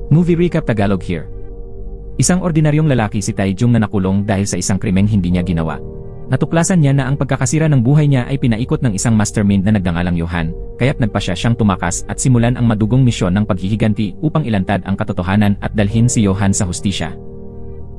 Movie recap Tagalog here. Isang ordinaryong lalaki si Taejong na nakulong dahil sa isang krimeng hindi niya ginawa. Natuklasan niya na ang pagkakasira ng buhay niya ay pinaikot ng isang mastermind na nagngangalang Johan, kaya't nagpasya siyang tumakas at simulan ang madugong misyon ng paghihiganti upang ilantad ang katotohanan at dalhin si Johan sa hustisya.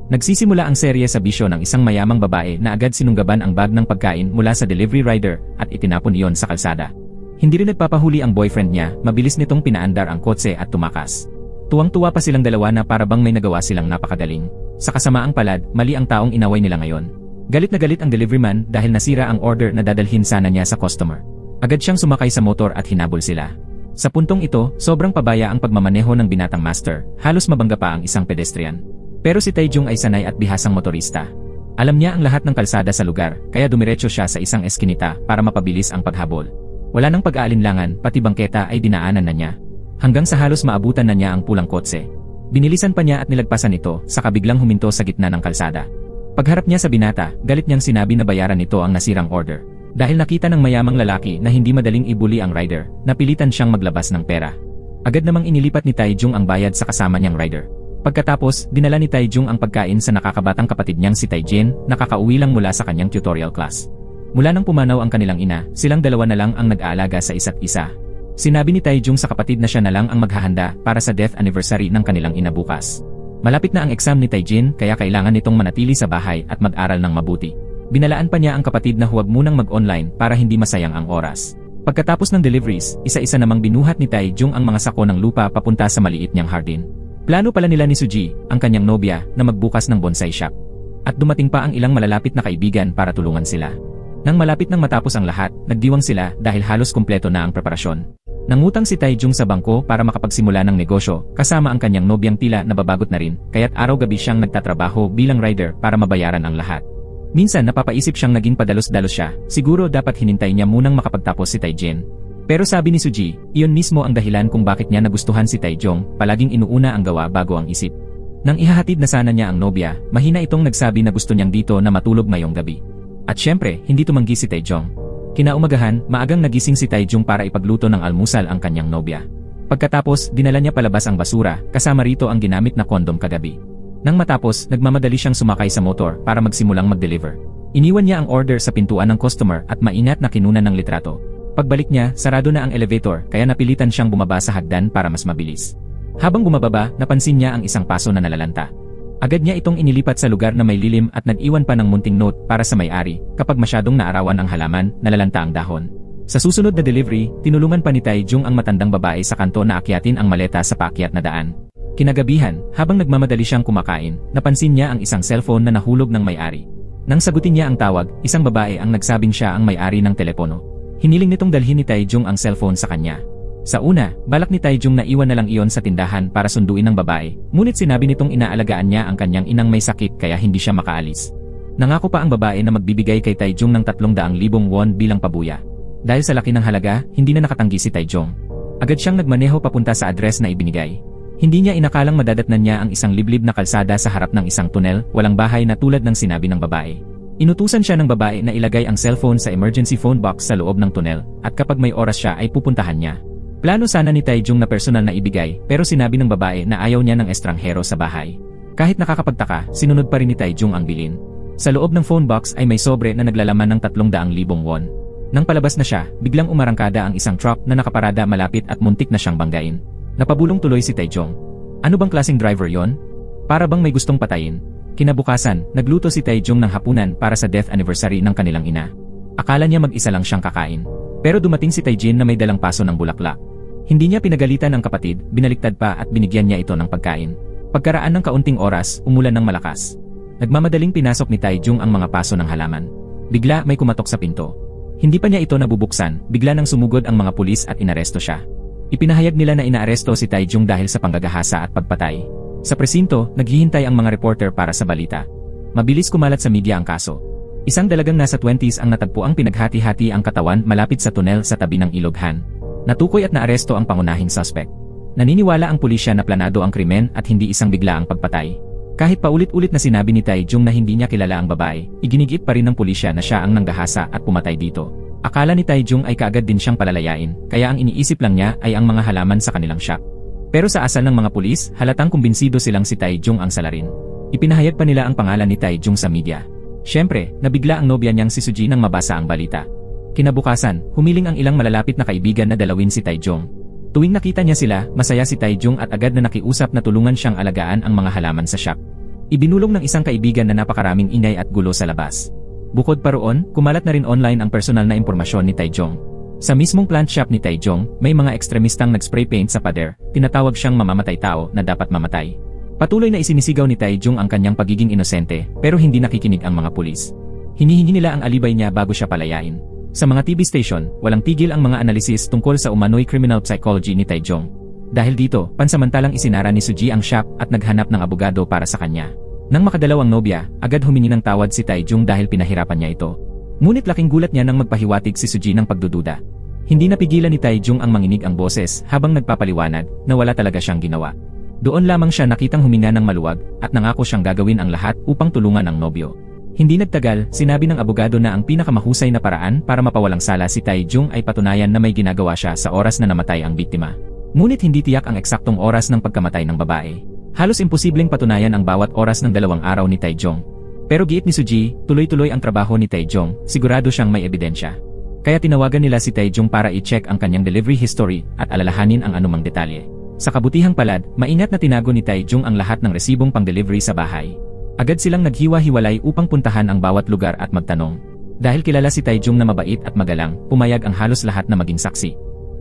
Nagsisimula ang serye sa bisyo ng isang mayamang babae na agad sinunggaban ang bag ng pagkain mula sa delivery rider at itinapon iyon sa kalsada. Hindi rin nagpapahuli ang boyfriend niya, mabilis nitong pinaandar ang kotse at tumakas. Tuwang-tuwa pa silang dalawa na para bang may nagawa silang napakagaling. Sa kasamaang palad, mali ang taong inaway nila ngayon. Galit na galit ang deliveryman dahil nasira ang order na dadalhin sana niya sa customer. Agad siyang sumakay sa motor at hinabol sila. Sa puntong ito, sobrang pabaya ang pagmamaneho ng binatang master, halos mabangga pa ang isang pedestrian. Pero si Taejong ay sanay at bihasang motorista. Alam niya ang lahat ng kalsada sa lugar, kaya dumiretso siya sa isang eskinita para mapabilis ang paghabol. Wala nang pag-aalinlangan, pati bangketa ay dinaanan na niya. Hanggang sa halos maabutan na niya ang pulang kotse. Binilisan pa niya at nilagpasan ito, saka biglang huminto sa gitna ng kalsada. Pagharap niya sa binata, galit niyang sinabi na bayaran nito ang nasirang order. Dahil nakita ng mayamang lalaki na hindi madaling ibuli ang rider, napilitan siyang maglabas ng pera. Agad namang inilipat ni Taejong ang bayad sa kasama niyang rider. Pagkatapos, dinala ni Taejong ang pagkain sa nakakabatang kapatid niyang si Taejin, na kakauwi lang mula sa kanyang tutorial class. Mula nang pumanaw ang kanilang ina, silang dalawa na lang ang nag-aalaga sa isa't isa. Sinabi ni Taejong sa kapatid na siya na lang ang maghahanda para sa death anniversary ng kanilang ina bukas. Malapit na ang exam ni Taejin kaya kailangan nitong manatili sa bahay at mag-aral ng mabuti. Binalaan pa niya ang kapatid na huwag munang mag-online para hindi masayang ang oras. Pagkatapos ng deliveries, isa-isa namang binuhat ni Taejong ang mga sako ng lupa papunta sa maliit niyang hardin. Plano pala nila ni Suji, ang kanyang nobya, na magbukas ng bonsai shop. At dumating pa ang ilang malalapit na kaibigan para tulungan sila. Nang malapit nang matapos ang lahat, nagdiwang sila dahil halos kumpleto na ang preparasyon. Nangutang si Taejong sa bangko para makapagsimula ng negosyo, kasama ang kanyang nobyang tila na babagot na rin, kaya't araw-gabi siyang nagtatrabaho bilang rider para mabayaran ang lahat. Minsan napapaisip siyang naging padalos-dalos siya, siguro dapat hinintay niya munang makapagtapos si Taejin. Pero sabi ni Suji, iyon mismo ang dahilan kung bakit niya nagustuhan si Taejong, palaging inuuna ang gawa bago ang isip. Nang ihahatid na sana niya ang nobya, mahina itong nagsabi na gusto niyang dito na matulog ngayong gabi. At syempre, hindi tumanggi si Taejong. Kinaumagahan, maagang nagising si Taejong para ipagluto ng almusal ang kanyang nobya. Pagkatapos, dinala niya palabas ang basura, kasama rito ang ginamit na kondom kagabi. Nang matapos, nagmamadali siyang sumakay sa motor para magsimulang mag-deliver. Iniwan niya ang order sa pintuan ng customer at maingat na kinunan ng litrato. Pagbalik niya, sarado na ang elevator kaya napilitan siyang bumaba sa hagdan para mas mabilis. Habang bumababa, napansin niya ang isang paso na nalalanta. Agad niya itong inilipat sa lugar na may lilim at nag-iwan pa ng munting note para sa may-ari, kapag masyadong naarawan ang halaman, nalalanta ang dahon. Sa susunod na delivery, tinulungan pa ni Taejong ang matandang babae sa kanto na akyatin ang maleta sa paakyat na daan. Kinagabihan, habang nagmamadali siyang kumakain, napansin niya ang isang cellphone na nahulog ng may-ari. Nang sagutin niya ang tawag, isang babae ang nagsabing siya ang may-ari ng telepono. Hiniling nitong dalhin ni Taejong ang cellphone sa kanya. Sa una, balak ni Taejong na iwan na lang iyon sa tindahan para sunduin ng babae, ngunit sinabi nitong inaalagaan niya ang kanyang inang may sakit kaya hindi siya makaalis. Nangako pa ang babae na magbibigay kay Taejong ng 300,000 won bilang pabuya. Dahil sa laki ng halaga, hindi na nakatanggi si Taejong. Agad siyang nagmaneho papunta sa address na ibinigay. Hindi niya inakalang madadatnan niya ang isang liblib na kalsada sa harap ng isang tunel, walang bahay na tulad ng sinabi ng babae. Inutusan siya ng babae na ilagay ang cellphone sa emergency phone box sa loob ng tunel, at kapag may oras siya ay pupuntahan niya. Plano sana ni Taejong na personal na ibigay, pero sinabi ng babae na ayaw niya ng estranghero sa bahay. Kahit nakakapagtaka, sinunod pa rin ni Taejong ang bilin. Sa loob ng phone box ay may sobre na naglalaman ng 300,000 won. Nang palabas na siya, biglang umarangkada ang isang truck na nakaparada malapit at muntik na siyang banggain. Napabulong tuloy si Taejong. Ano bang klaseng driver yon? Para bang may gustong patayin? Kinabukasan, nagluto si Taejong ng hapunan para sa death anniversary ng kanilang ina. Akala niya mag-isa lang siyang kakain. Pero dumating si Taejin na may dalang paso ng bulaklak. Hindi niya pinagalitan ang kapatid, binaliktad pa at binigyan niya ito ng pagkain. Pagkaraan ng kaunting oras, umulan ng malakas. Nagmamadaling pinasok ni Taejong ang mga paso ng halaman. Bigla may kumatok sa pinto. Hindi pa niya ito nabubuksan, bigla nang sumugod ang mga pulis at inaresto siya. Ipinahayag nila na inaaresto si Taejong dahil sa panggagahasa at pagpatay. Sa presinto, naghihintay ang mga reporter para sa balita. Mabilis kumalat sa media ang kaso. Isang dalagang nasa 20s ang natagpuang pinaghati-hati ang katawan malapit sa tunel sa tabi ng iloghan. Natukoy at naaresto ang pangunahing suspect. Naniniwala ang pulisya na planado ang krimen at hindi isang biglaang pagpatay. Kahit paulit-ulit na sinabi ni Taejong na hindi niya kilala ang babae, iginigit pa rin ng pulisya na siya ang nanggahasa at pumatay dito. Akala ni Taejong ay kaagad din siyang palalayain, kaya ang iniisip lang niya ay ang mga halaman sa kanilang shop. Pero sa asal ng mga pulis, halatang kumbinsido silang si Tae-jung ang salarin. Ipinahayag pa nila ang pangalan ni Tae-jung sa media. Siyempre, nabigla ang nobya niyang si Suji nang mabasa ang balita. Kinabukasan, humiling ang ilang malalapit na kaibigan na dalawin si Tae-jung. Tuwing nakita niya sila, masaya si Tae-jung at agad na nakiusap na tulungan siyang alagaan ang mga halaman sa shop. Ibinulong ng isang kaibigan na napakaraming ingay at gulo sa labas. Bukod pa roon, kumalat na rin online ang personal na impormasyon ni Tae-jung. Sa mismong plant shop ni Tae-jung, may mga ekstremistang nag-spray paint sa pader, tinatawag siyang mamamatay tao na dapat mamatay. Patuloy na isinisigaw ni Tae-jung ang kanyang pagiging inosente, pero hindi nakikinig ang mga pulis. Hinihingi nila ang alibay niya bago siya palayain. Sa mga TV station, walang tigil ang mga analisis tungkol sa umano'y criminal psychology ni Tae-jung. Dahil dito, pansamantalang isinara ni Suji ang shop at naghanap ng abogado para sa kanya. Nang makadalaw ang nobya, agad humingi ng tawad si Tae-jung dahil pinahirapan niya ito. Ngunit laking gulat niya nang magpahiwatig si Suji ng pagdududa. Hindi napigilan ni Tae-jung ang manginig ang boses habang nagpapaliwanag na wala talaga siyang ginawa. Doon lamang siya nakitang huminga ng maluwag at nangako siyang gagawin ang lahat upang tulungan ang nobyo. Hindi nagtagal, sinabi ng abogado na ang pinakamahusay na paraan para mapawalang sala si Tae-jung ay patunayan na may ginagawa siya sa oras na namatay ang biktima. Ngunit hindi tiyak ang eksaktong oras ng pagkamatay ng babae. Halos imposibleng patunayan ang bawat oras ng 2 araw ni Tae-jung. Pero giit ni Suji, tuloy-tuloy ang trabaho ni Tae-jung, sigurado siyang may ebidensya. Kaya tinawagan nila si Tae-jung para i-check ang kanyang delivery history at alalahanin ang anumang detalye. Sa kabutihang palad, maingat na tinago ni Tae-jung ang lahat ng resibong pang-delivery sa bahay. Agad silang naghiwa-hiwalay upang puntahan ang bawat lugar at magtanong. Dahil kilala si Tae-jung na mabait at magalang, pumayag ang halos lahat na maging saksi.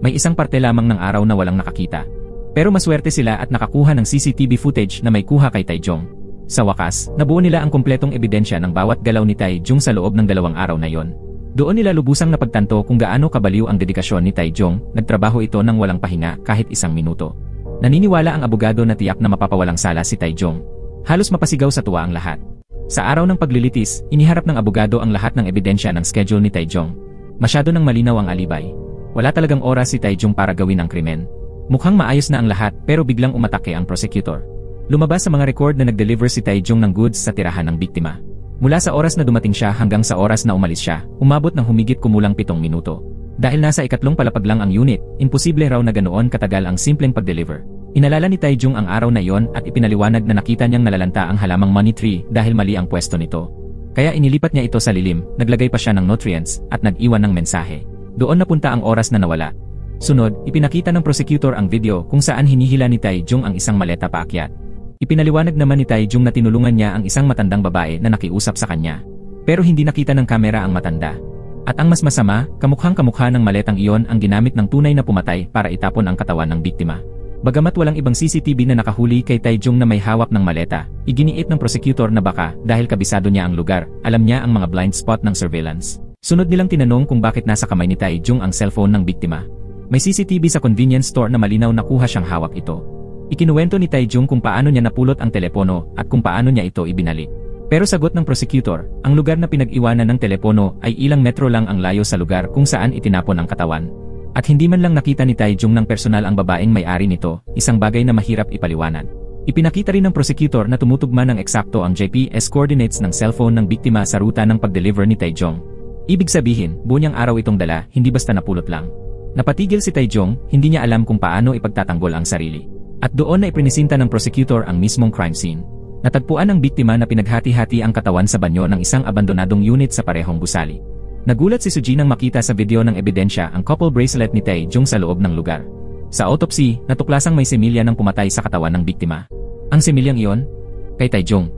May isang parte lamang ng araw na walang nakakita. Pero maswerte sila at nakakuha ng CCTV footage na may kuha kay Tae-jung. Sa wakas, nabuo nila ang kumpletong ebidensya ng bawat galaw ni Tae-jung sa loob ng 2 araw na yon. Doon nila lubusang napagtanto kung gaano kabaliw ang dedikasyon ni Tae-jung, nagtrabaho ito ng walang pahinga kahit 1 minuto. Naniniwala ang abogado na tiyak na mapapawalang sala si Tae-jung. Halos mapasigaw sa tuwa ang lahat. Sa araw ng paglilitis, iniharap ng abogado ang lahat ng ebidensya ng schedule ni Tae-jung. Masyado nang malinaw ang alibay. Wala talagang oras si Tae-jung para gawin ang krimen. Mukhang maayos na ang lahat pero biglang umatake ang prosecutor. Lumabas sa mga record na nag-deliver si Tae-jung ng goods sa tirahan ng biktima. Mula sa oras na dumating siya hanggang sa oras na umalis siya, umabot ng humigit kumulang 7 minuto. Dahil nasa ikatlong palapag lang ang unit, imposible raw na ganoon katagal ang simpleng pag-deliver. Inalala ni Tae-jung ang araw na yon at ipinaliwanag na nakita niyang nalalanta ang halamang money tree dahil mali ang pwesto nito. Kaya inilipat niya ito sa lilim, naglagay pa siya ng nutrients, at nag-iwan ng mensahe. Doon napunta ang oras na nawala. Sunod, ipinakita ng prosecutor ang video kung saan hinihila ni Tae-jung ang isang maleta paakyat. Ipinaliwanag naman ni Tae-jung na tinulungan niya ang isang matandang babae na nakiusap sa kanya. Pero hindi nakita ng kamera ang matanda. At ang mas masama, kamukhang-kamukha ng maletang iyon ang ginamit ng tunay na pumatay para itapon ang katawan ng biktima. Bagamat walang ibang CCTV na nakahuli kay Tae-jung na may hawak ng maleta, iginiit ng prosecutor na baka dahil kabisado niya ang lugar, alam niya ang mga blind spot ng surveillance. Sunod nilang tinanong kung bakit nasa kamay ni Tae-jung ang cellphone ng biktima. May CCTV sa convenience store na malinaw na kuha siyang hawak ito. Ikinuwento ni Tae-jung kung paano niya napulot ang telepono at kung paano niya ito ibinalik. Pero sagot ng prosecutor, ang lugar na pinag-iwanan ng telepono ay ilang metro lang ang layo sa lugar kung saan itinapon ang katawan. At hindi man lang nakita ni Tae-jung ng personal ang babaeng may-ari nito, isang bagay na mahirap ipaliwanag. Ipinakita rin ng prosecutor na tumutugma ng eksakto ang GPS coordinates ng cellphone ng biktima sa ruta ng pag-deliver ni Tae-jung. Ibig sabihin, buo niyang araw itong dala, hindi basta napulot lang. Napatigil si Tae-jung, hindi niya alam kung paano ipagtatanggol ang sarili. At doon na iprinisinta ng prosecutor ang mismong crime scene. Natagpuan ng biktima na pinaghati-hati ang katawan sa banyo ng isang abandonadong unit sa parehong gusali. Nagulat si Suji nang makita sa video ng ebidensya ang couple bracelet ni Tae-jung sa loob ng lugar. Sa autopsy, natuklasang may similya ng pumatay sa katawan ng biktima. Ang similyang iyon? Kay Tae-jung.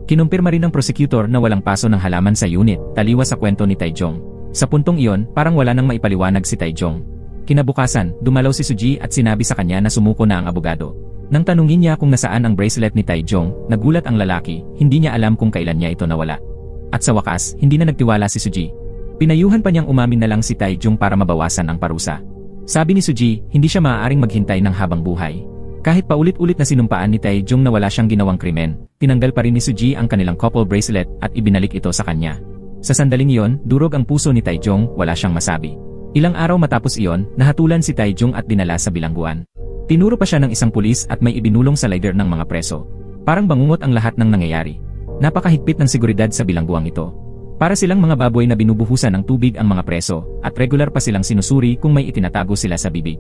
Kinumpirma rin ng prosecutor na walang paso ng halaman sa unit, taliwas sa kwento ni Tae-jung. Sa puntong iyon, parang wala nang maipaliwanag si Tae-jung. Kinabukasan, dumalaw si Suji at sinabi sa kanya na sumuko na ang abogado. Nang tanungin niya kung nasaan ang bracelet ni Tae-jung, nagulat ang lalaki, hindi niya alam kung kailan niya ito nawala. At sa wakas, hindi na nagtiwala si Suji. Pinayuhan pa niyang umamin na lang si Tae-jung para mabawasan ang parusa. Sabi ni Suji, hindi siya maaaring maghintay ng habang buhay. Kahit paulit-ulit na sinumpaan ni Tae-jung na wala siyang ginawang krimen, tinanggal pa rin ni Suji ang kanilang couple bracelet at ibinalik ito sa kanya. Sa sandaling iyon, durog ang puso ni Tae-jung, wala siyang masabi. Ilang araw matapos iyon, nahatulan si Tae-jung at dinala sa bilangguan. Tinuro pa siya ng isang pulis at may ibinulong sa leader ng mga preso. Parang bangungot ang lahat ng nangyayari. Napakahigpit ng seguridad sa bilangguang ito. Para silang mga baboy na binubuhusan ng tubig ang mga preso, at regular pa silang sinusuri kung may itinatago sila sa bibig.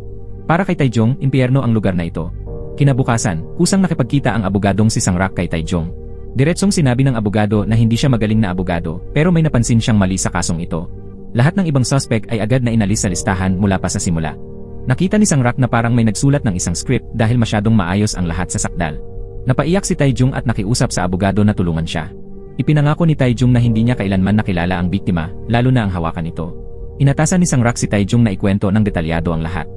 Para kay Tae-jung, impyerno ang lugar na ito. Kinabukasan, kusang nakipagkita ang abogadong si Sang Rock kay Taejong. Diretsong sinabi ng abogado na hindi siya magaling na abogado pero may napansin siyang mali sa kasong ito. Lahat ng ibang suspect ay agad na inalis sa listahan mula pa sa simula. Nakita ni Sang Rock na parang may nagsulat ng isang script dahil masyadong maayos ang lahat sa sakdal. Napaiyak si Taejong at nakiusap sa abogado na tulungan siya. Ipinangako ni Taejong na hindi niya kailanman nakilala ang biktima, lalo na ang hawakan nito. Inatasan ni Sang Rock si Taejong na ikwento ng detalyado ang lahat.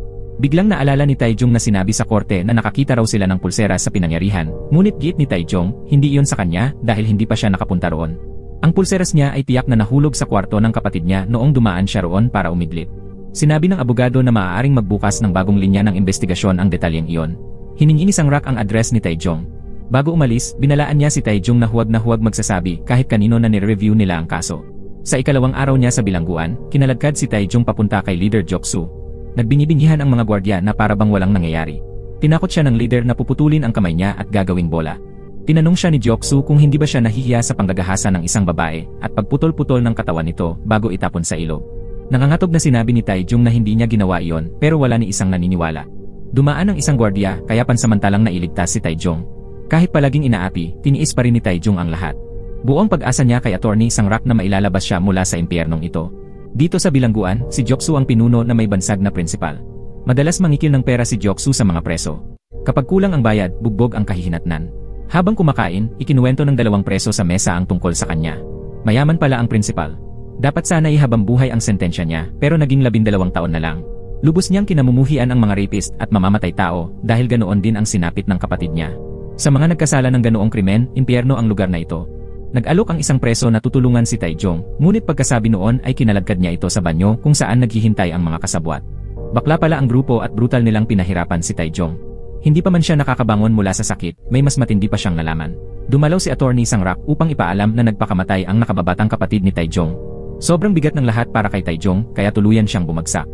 Biglang naalala ni Taejong na sinabi sa korte na nakakita raw sila ng pulsera sa pinangyarihan, ngunit giit ni Taejong, hindi iyon sa kanya dahil hindi pa siya nakapunta roon. Ang pulseras niya ay tiyak na nahulog sa kwarto ng kapatid niya noong dumaan siya roon para umidlit. Sinabi ng abogado na maaaring magbukas ng bagong linya ng investigasyon ang detalyeng iyon. Hiningi ni Sang Rock ang address ni Taejong. Bago umalis, binalaan niya si Taejong na huwag magsasabi kahit kanino na nire-review nila ang kaso. Sa ikalawang araw niya sa bilangguan, kinaladkad si Taejong papunta kay Leader Joksu. Nagbinibingihan ang mga gwardiya na para bang walang nangyayari. Tinakot siya ng leader na puputulin ang kamay niya at gagawing bola. Tinanong siya ni Joksu kung hindi ba siya nahihiya sa panggagahasa ng isang babae at pagputol-putol ng katawan nito bago itapon sa ilog. Nangangatog na sinabi ni Taejong na hindi niya ginawa iyon pero wala ni isang naniniwala. Dumaan ang isang gwardiya kaya pansamantalang nailigtas si Taejong. Kahit palaging inaapi, tiniis pa rin ni Taejong ang lahat. Buong pag-asa niya kay Attorney Sang Rock na mailalabas siya mula sa impyernong ito. Dito sa bilangguan, si Joksu ang pinuno na may bansag na prinsipal. Madalas mangikil ng pera si Joksu sa mga preso. Kapag kulang ang bayad, bugbog ang kahihinatnan. Habang kumakain, ikinuwento ng 2 preso sa mesa ang tungkol sa kanya. Mayaman pala ang prinsipal. Dapat sana ihabang buhay ang sentensya niya, pero naging 12 taon na lang. Lubos niyang kinamumuhian ang mga rapist at mamamatay tao dahil ganoon din ang sinapit ng kapatid niya. Sa mga nagkasala ng ganoong krimen, impyerno ang lugar na ito. Nag-alok ang isang preso na tutulungan si Taejong, ngunit pagkasabi noon ay kinaladkad niya ito sa banyo kung saan naghihintay ang mga kasabwat. Bakla pala ang grupo at brutal nilang pinahirapan si Taejong. Hindi pa man siya nakakabangon mula sa sakit, may mas matindi pa siyang nalaman. Dumalaw si Attorney Sang Rock upang ipaalam na nagpakamatay ang nakababatang kapatid ni Taejong. Sobrang bigat ng lahat para kay Taejong, kaya tuluyan siyang bumagsak.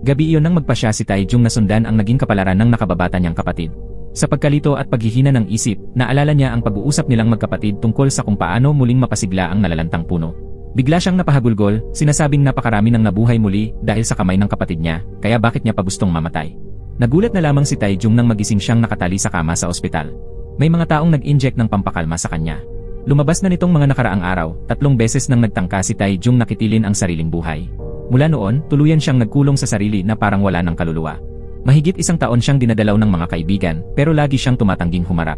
Gabi iyon nang magpasya si Taejong na sundan ang naging kapalaran ng nakababata niyang kapatid. Sa pagkalito at paghihina ng isip, naalala niya ang pag-uusap nilang magkapatid tungkol sa kung paano muling mapasigla ang nalalantang puno. Bigla siyang napahagulgol, sinasabing napakarami ng nabuhay muli dahil sa kamay ng kapatid niya, kaya bakit niya pa gustong mamatay. Nagulat na lamang si Taejong nang magising siyang nakatali sa kama sa ospital. May mga taong nag-inject ng pampakalma sa kanya. Lumabas na nitong mga nakaraang araw, 3 beses nang nagtangka si Taejong nakitilin ang sariling buhay. Mula noon, tuluyan siyang nagkulong sa sarili na parang wala ng kaluluwa. Mahigit 1 taon siyang dinadalaw ng mga kaibigan, pero lagi siyang tumatangging humarap.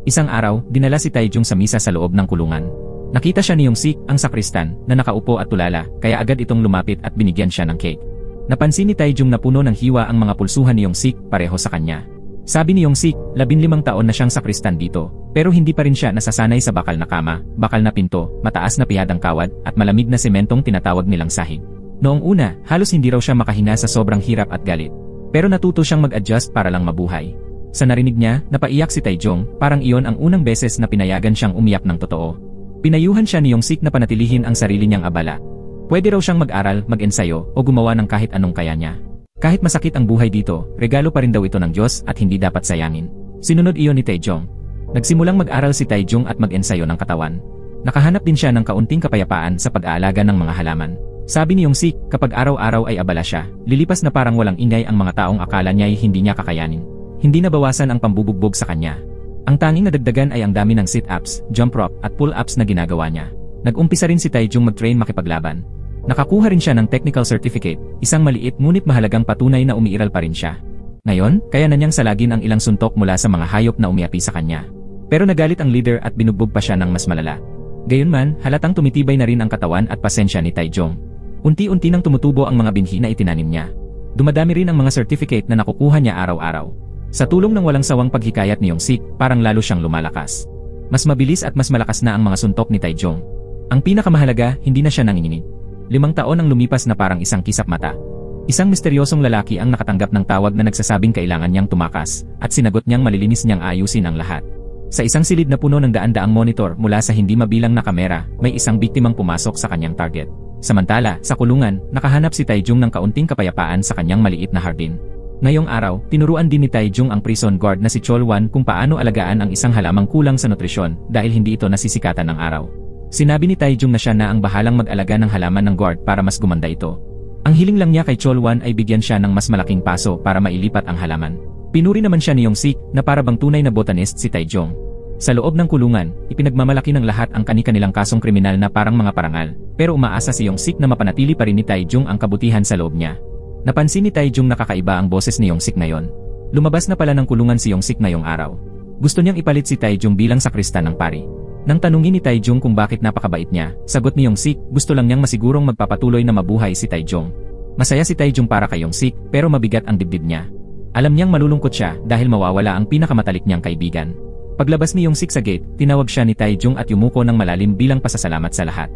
Isang araw, dinala si Taejong sa misa sa loob ng kulungan. Nakita siya ni Yong-sik, ang sakristan, na nakaupo at tulala, kaya agad itong lumapit at binigyan siya ng cake. Napansin ni Taejong na puno ng hiwa ang mga pulsuhan ni Yong-sik, pareho sa kanya. Sabi ni Yong-sik, 15 taon na siyang sakristan dito, pero hindi pa rin siya nasasanay sa bakal na kama, bakal na pinto, mataas na pihadang kawad, at malamig na sementong tinatawag nilang sahig. Noong una, halos hindi raw siya makahinga sa sobrang hirap at galit. Pero natuto siyang mag-adjust para lang mabuhay. Sa narinig niya, napaiyak si Taejong, parang iyon ang unang beses na pinayagan siyang umiyak ng totoo. Pinayuhan siya ni Yong-sik na panatilihin ang sarili niyang abala. Pwede raw siyang mag-aral, mag-ensayo, o gumawa ng kahit anong kaya niya. Kahit masakit ang buhay dito, regalo pa rin daw ito ng Diyos at hindi dapat sayangin. Sinunod iyon ni Taejong. Nagsimulang mag-aral si Taejong at mag-ensayo ng katawan. Nakahanap din siya ng kaunting kapayapaan sa pag-aalaga ng mga halaman. Sabi ni Yong-sik, kapag araw-araw ay abala siya, lilipas na parang walang ingay ang mga taong akala niya'y hindi niya kakayanin. Hindi nabawasan ang pambubugbog sa kanya. Ang tanging nadagdagan ay ang dami ng sit-ups, jump rope at pull-ups na ginagawa niya. Nag-umpisa rin si Taejong mag-train makipaglaban. Nakakuha rin siya ng technical certificate, isang maliit ngunit mahalagang patunay na umiiral pa rin siya. Ngayon, kaya na niyang salagin ang ilang suntok mula sa mga hayop na umiapi sa kanya. Pero nagalit ang leader at binugbog pa siya ng mas malala. Gayunman, halatang tumitibay na rin ang katawan at pasensya ni Taejong. Unti-unti nang tumutubo ang mga binhi na itinanim niya. Dumadami rin ang mga certificate na nakukuha niya araw-araw. Sa tulong ng walang sawang paghikayat ni Yong-sik, parang lalo siyang lumalakas. Mas mabilis at mas malakas na ang mga suntok ni Taejong. Ang pinakamahalaga, hindi na siya nanginginig. 5 taon ang lumipas na parang isang kisap mata. Isang misteryosong lalaki ang nakatanggap ng tawag na nagsasabing kailangan niyang tumakas, at sinagot niyang malilinis niyang ayusin ang lahat. Sa isang silid na puno ng daan-daang monitor mula sa hindi mabilang na kamera, may isang biktimang pumasok sa kanyang target. Samantala, sa kulungan, nakahanap si Taejong ng kaunting kapayapaan sa kanyang maliit na hardin. Ngayong araw, tinuruan din ni Taejong ang prison guard na si Cholwan kung paano alagaan ang isang halamang kulang sa nutrisyon dahil hindi ito nasisikatan ng araw. Sinabi ni Taejong na siya na ang bahalang mag-alaga ng halaman ng guard para mas gumanda ito. Ang hiling lang niya kay Cholwan ay bigyan siya ng mas malaking paso para mailipat ang halaman. Pinuri naman siya ni Yong-sik na para bang tunay na botanist si Taejong. Sa loob ng kulungan, ipinagmamalaki ng lahat ang kani-kanilang kasong kriminal na parang mga parangal, pero umaasa si Yong-sik na mapanatili pa rin ni Taejong ang kabutihan sa loob niya. Napansin ni Taejong na kakaiba ang boses ni Yong-sik ngayon. Lumabas na pala ng kulungan si Yong-sik ngayong araw. Gusto niyang ipalit si Taejong bilang sakristan ng pari. Nang tanungin ni Taejong kung bakit napakabait niya, sagot ni Yong-sik, gusto lang niyang masigurong magpapatuloy na mabuhay si Taejong. Masaya si Taejong para kay Yong-sik, pero mabigat ang dibdib niya. Alam niyang malulungkot siya dahil mawawala ang pinakamatalik niyang kaibigan. Paglabas ni Yong-sik sa gate, tinawag siya ni Taejong at yumuko ng malalim bilang pasasalamat sa lahat.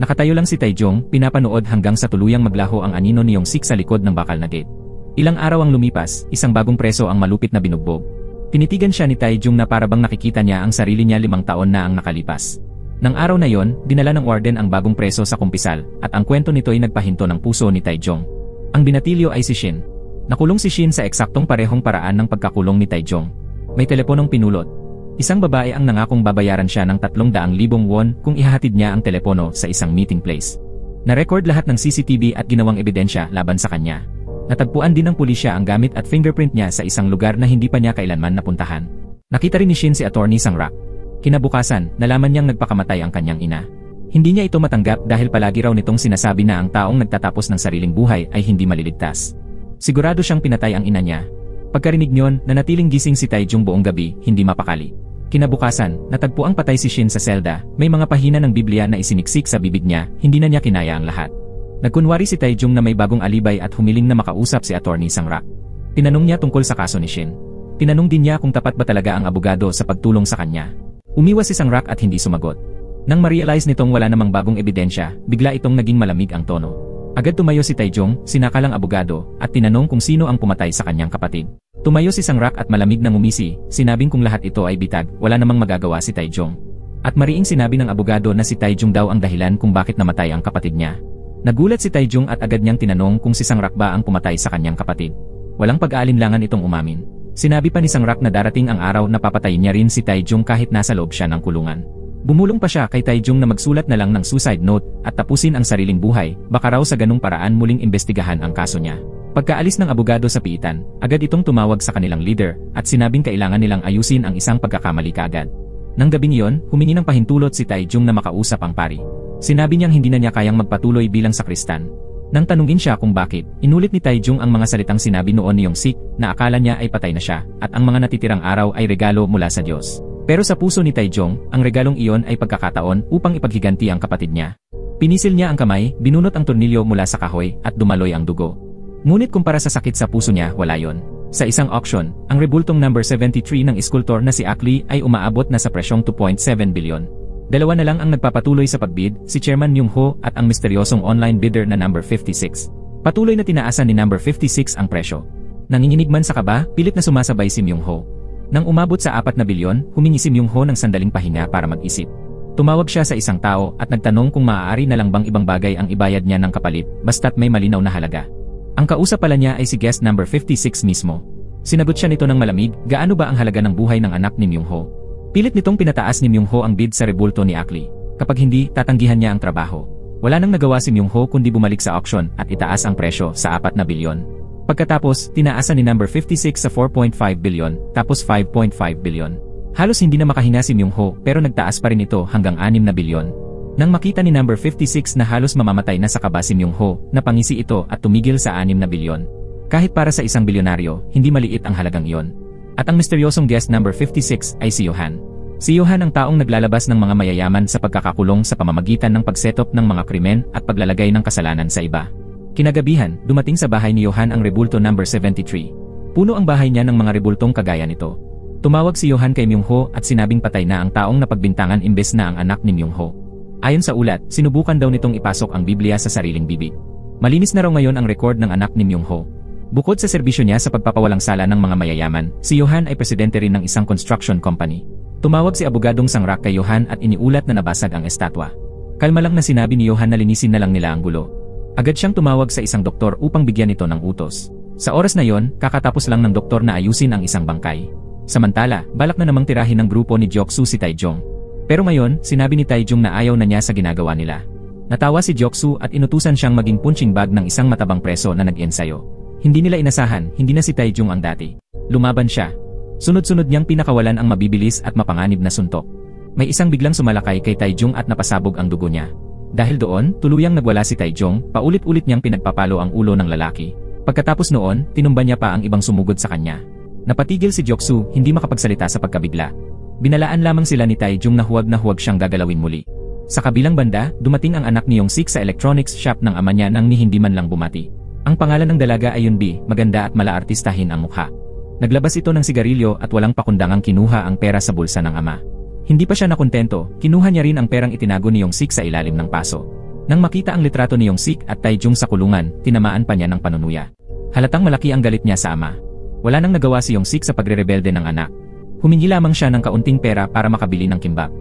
Nakatayo lang si Taejong, pinapanood hanggang sa tuluyang maglaho ang anino ni Yong-sik sa likod ng bakal na gate. Ilang araw ang lumipas, isang bagong preso ang malupit na binugbog. Tinitigan siya ni Taejong na parabang nakikita niya ang sarili niya 5 taon na ang nakalipas. Nang araw na yon, dinala ng warden ang bagong preso sa kumpisal, at ang kwento nito ay nagpahinto ng puso ni Taejong. Ang binatilyo ay si Shin. Nakulong si Shin sa eksaktong parehong paraan ng pagkakulong ni Taejong. May teleponong pinulot. Isang babae ang nangakong babayaran siya ng 300,000 won kung ihahatid niya ang telepono sa isang meeting place. Na-record lahat ng CCTV at ginawang ebidensya laban sa kanya. Natagpuan din ng pulisya ang gamit at fingerprint niya sa isang lugar na hindi pa niya kailanman napuntahan. Nakita rin ni Shin si Attorney Sang-rak. Kinabukasan, nalaman niyang nagpakamatay ang kanyang ina. Hindi niya ito matanggap dahil palagi raw nitong sinasabi na ang taong nagtatapos ng sariling buhay ay hindi maliligtas. Sigurado siyang pinatay ang ina niya. Pagkarinig niyon, nanatiling gising si Taejong buong gabi, hindi mapakali. Kinabukasan, natagpuang patay si Shin sa selda, may mga pahina ng Biblia na isiniksik sa bibig niya, hindi na niya kinaya ang lahat. Nagkunwari si Taejong na may bagong alibay at humiling na makausap si Attorney Sang-rak. Tinanong niya tungkol sa kaso ni Shin. Tinanong din niya kung tapat ba talaga ang abogado sa pagtulong sa kanya. Umiwas si Sang-rak at hindi sumagot. Nang ma-realize nitong wala namang bagong ebidensya, bigla itong naging malamig ang tono. Agad tumayo si Taejong, sinakalang abogado, at tinanong kung sino ang pumatay sa kanyang kapatid. Tumayo si Sang-rak at malamig na ngumisi, sinabing kung lahat ito ay bitag, wala namang magagawa si Taejong. At mariing sinabi ng abogado na si Taejong daw ang dahilan kung bakit namatay ang kapatid niya. Nagulat si Taejong at agad niyang tinanong kung si Sang-rak ba ang pumatay sa kanyang kapatid. Walang pag-aalinlangan itong umamin. Sinabi pa ni Sang-rak na darating ang araw na papatayin niya rin si Taejong kahit nasa loob siya ng kulungan. Bumulong pa siya kay Taejong na magsulat na lang ng suicide note at tapusin ang sariling buhay, baka raw sa ganung paraan muling imbestigahan ang kaso niya. Pagkaalis ng abogado sa piitan, agad itong tumawag sa kanilang leader at sinabing kailangan nilang ayusin ang isang pagkakamali kaagad. Nang gabing iyon, humingi ng pahintulot si Taejong na makausap ang pari. Sinabi niyang hindi na niya kayang magpatuloy bilang sakristan. Nang tanungin siya kung bakit, inulit ni Taejong ang mga salitang sinabi noon ni Yong-sik na akala niya ay patay na siya at ang mga natitirang araw ay regalo mula sa Diyos. Pero sa puso ni Taejong, ang regalong iyon ay pagkakataon upang ipaghiganti ang kapatid niya. Pinisil niya ang kamay, binunot ang tornilyo mula sa kahoy at dumaloy ang dugo. Ngunit kumpara sa sakit sa puso niya, wala yon. Sa isang auction, ang rebultong number 73 ng iskultor na si Akli ay umaabot na sa presyong 2.7 bilyon. Dalawa na lang ang nagpapatuloy sa pagbid, si Chairman Myung-ho at ang misteryosong online bidder na number 56. Patuloy na tinaasan ni number 56 ang presyo. Nanginginig man sa kaba, pilit na sumasabay si Myung-ho. Nang umabot sa 4 na bilyon, humingi si Myung-ho ng sandaling pahinga para mag-isip. Tumawag siya sa isang tao at nagtanong kung maaari na lang bang ibang bagay ang ibayad niya ng kapalit, basta't may malinaw na halaga. Ang kausap pala niya ay si guest number 56 mismo. Sinagot siya nito ng malamig, gaano ba ang halaga ng buhay ng anak ni Myung-ho? Pilit nitong pinataas ni Myung-ho ang bid sa rebulto ni Akli. Kapag hindi, tatanggihan niya ang trabaho. Wala nang nagawa si Myung-ho kundi bumalik sa auction at itaas ang presyo sa 4 na bilyon. Pagkatapos, tinaasan ni number 56 sa 4.5 bilyon, tapos 5.5 bilyon. Halos hindi na makahinga si Myung-ho pero nagtaas pa rin ito hanggang 6 na bilyon. Nang makita ni number 56 na halos mamamatay na sa kaba si Myung-ho, napangisi ito at tumigil sa 6 na bilyon. Kahit para sa isang bilyonaryo, hindi maliit ang halagang iyon. At ang misteryosong guest number 56 ay si Johan. Si Johan ang taong naglalabas ng mga mayayaman sa pagkakakulong sa pamamagitan ng pagsetop ng mga krimen at paglalagay ng kasalanan sa iba. Kinagabihan, dumating sa bahay ni Johan ang rebulto number 73. Puno ang bahay niya ng mga rebultong kagaya nito. Tumawag si Johan kay Myung-ho at sinabing patay na ang taong napagbintangan imbes na ang anak ni Myung-ho. Ayon sa ulat, sinubukan daw nitong ipasok ang Biblia sa sariling bibig. Malinis na raw ngayon ang record ng anak ni Myung-ho. Bukod sa serbisyo niya sa pagpapawalang sala ng mga mayayaman, si Johan ay presidente rin ng isang construction company. Tumawag si abogadong Sang-rak kay Johan at iniulat na nabasag ang estatwa. Kalma lang na sinabi ni Johan na linisin na lang nila ang gulo. Agad siyang tumawag sa isang doktor upang bigyan ito ng utos. Sa oras na yon, kakatapos lang ng doktor na ayusin ang isang bangkay. Samantala, balak na namang tirahin ng grupo ni Joksu si Taejong. Pero ngayon, sinabi ni Taejong na ayaw na niya sa ginagawa nila. Natawa si Joksu at inutusan siyang maging punching bag ng isang matabang preso na nag-ensayo. Hindi nila inasahan, hindi na si Taejong ang dati. Lumaban siya. Sunod-sunod niyang pinakawalan ang mabibilis at mapanganib na suntok. May isang biglang sumalakay kay Taijong at napasabog ang dugo niya. Dahil doon, tuluyang nagwala si Taijong, paulit-ulit niyang pinagpapalo ang ulo ng lalaki. Pagkatapos noon, tinumba niya pa ang ibang sumugod sa kanya. Napatigil si Joksu, hindi makapagsalita sa pagkabigla. Binalaan lamang sila ni Taijong na huwag siyang gagalawin muli. Sa kabilang banda, dumating ang anak ni Yongsik sa electronics shop ng ama niya nang ni hindi man lang bumati. Ang pangalan ng dalaga ay Yunbi, maganda at malaartistahin ang mukha. Naglabas ito ng sigarilyo at walang pakundangang kinuha ang pera sa bulsa ng ama. Hindi pa siya nakontento, kinuha niya rin ang perang itinago ni Yongsik sa ilalim ng paso. Nang makita ang litrato ni Yongsik at Taijong sa kulungan, tinamaan pa niya ng panunuya. Halatang malaki ang galit niya sa ama. Wala nang nagawa si Yongsik sa pagrerebelde ng anak. Humingi lamang siya ng kaunting pera para makabili ng kimbap.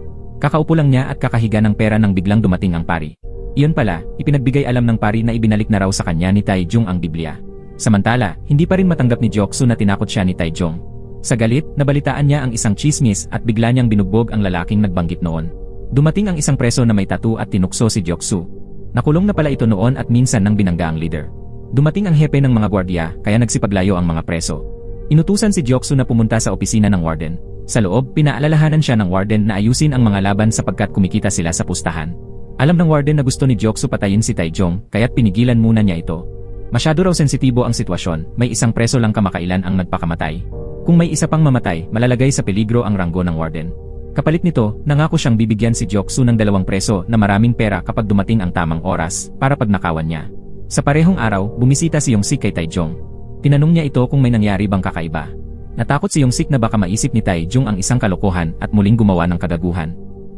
Kakaupo lang niya at kakahiga ng pera nang biglang dumating ang pari. Iyon pala, ipinagbigay alam ng pari na ibinalik na raw sa kanya ni Taijong ang Biblia. Samantala, hindi pa rin matanggap ni Joksu na tinakot siya ni Taijong. Sa galit, nabalitaan niya ang isang chismis at bigla niyang binugbog ang lalaking nagbanggit noon. Dumating ang isang preso na may tattoo at tinukso si Joksu. Nakulong na pala ito noon at minsan nang binangga ang leader. Dumating ang hepe ng mga gwardiya, kaya nagsipaglayo ang mga preso. Inutusan si Joksu na pumunta sa opisina ng warden. Sa loob, pinaalalahanan siya ng warden na ayusin ang mga laban sapagkat kumikita sila sa pustahan. Alam ng warden na gusto ni Joksu patayin si Taijong, kaya't pinigilan muna niya ito. Masyado raw sensitibo ang sitwasyon, may isang preso lang kamakailan ang nagpakamatay. Kung may isa pang mamatay, malalagay sa peligro ang ranggo ng warden. Kapalit nito, nangako siyang bibigyan si Joksu ng 2 preso na maraming pera kapag dumating ang tamang oras, para pagnakawan niya. Sa parehong araw, bumisita si Yongsik kay Taijong. Tinanong niya ito kung may nangyari bang kakaiba. Natakot si Yongsik na baka maisip ni Taijong ang isang kalokohan at muling gumawa ng kagaguhan.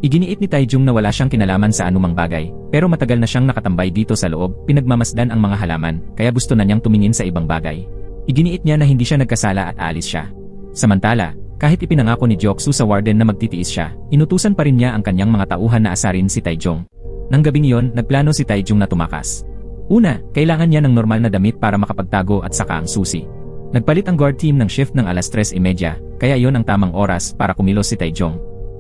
Iginiit ni Taijong na wala siyang kinalaman sa anumang bagay, pero matagal na siyang nakatambay dito sa loob, pinagmamasdan ang mga halaman, kaya gusto na niyang tumingin sa ibang bagay. Iginiit niya na hindi siya nagkasala at aalis siya. Samantala, kahit ipinangako ni Joksu sa warden na magtitiis siya, inutusan pa rin niya ang kanyang mga tauhan na asarin si Taijong. Nang gabing iyon, nagplano si Taijong na tumakas. Una, kailangan niya ng normal na damit para makapagtago at saka ang susi. Nagpalit ang guard team ng shift ng 3:30, kaya iyon ang tamang oras para kumilos si Taijong.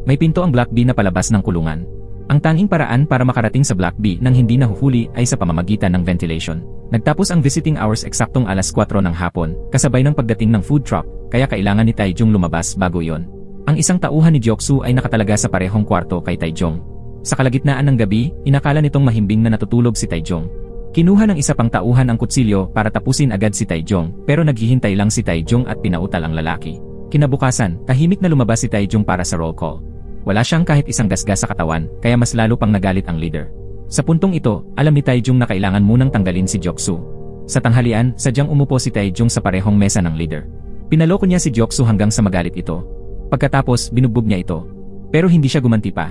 May pinto ang Block B na palabas ng kulungan. Ang tanging paraan para makarating sa Block B nang hindi nahuhuli ay sa pamamagitan ng ventilation. Nagtapos ang visiting hours eksaktong 4:00 ng hapon, kasabay ng pagdating ng food truck, kaya kailangan ni Taijong lumabas bago iyon. Ang isang tauhan ni Joksu ay nakatalaga sa parehong kwarto kay Taijong. Sa kalagitnaan ng gabi, inakala nitong mahimbing na natutulog si Taijong. Kinuha ng isa pang tauhan ang kutsilyo para tapusin agad si Taijong, pero naghihintay lang si Taijong at pinautal ang lalaki. Kinabukasan, tahimik na lumabas si Taijong para sa roll call. Wala siyang kahit isang gasgas sa katawan, kaya mas lalo pang nagalit ang leader. Sa puntong ito, alam ni Taijong na kailangan munang tanggalin si Joksu. Sa tanghalian, sadyang umupo si Taijong sa parehong mesa ng leader. Pinaloko niya si Joksu hanggang sa magalit ito. Pagkatapos, binugbog niya ito. Pero hindi siya gumanti pa.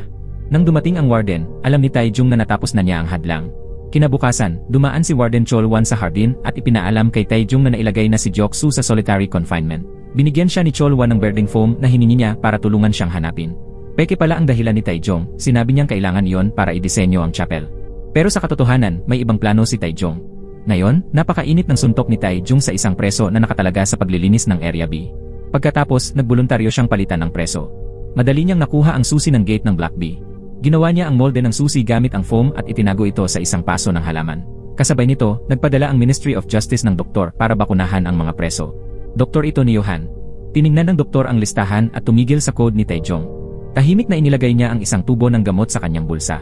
Nang dumating ang warden, alam ni Taijong na natapos na niya ang hadlang. Kinabukasan, dumaan si Warden Cholwan sa hardin at ipinaalam kay Taijong na nailagay na si Joksu sa solitary confinement. Binigyan siya ni Cholwan ng birding foam na hiningi niya para tulungan siyang hanapin. Peke pala ang dahilan ni Taijong, sinabi niyang kailangan iyon para idisenyo ang chapel. Pero sa katotohanan, may ibang plano si Taijong. Ngayon, napakainit ng suntok ni Taijong sa isang preso na nakatalaga sa paglilinis ng Area B. Pagkatapos, nagboluntaryo siyang palitan ng preso. Madali niyang nakuha ang susi ng gate ng Block B. Ginawa niya ang molde ng susi gamit ang foam at itinago ito sa isang paso ng halaman. Kasabay nito, nagpadala ang Ministry of Justice ng doktor para bakunahan ang mga preso. Doktor ito ni Johan. Tiningnan ng doktor ang listahan at tumigil sa code ni Taijong. Tahimik na inilagay niya ang isang tubo ng gamot sa kanyang bulsa.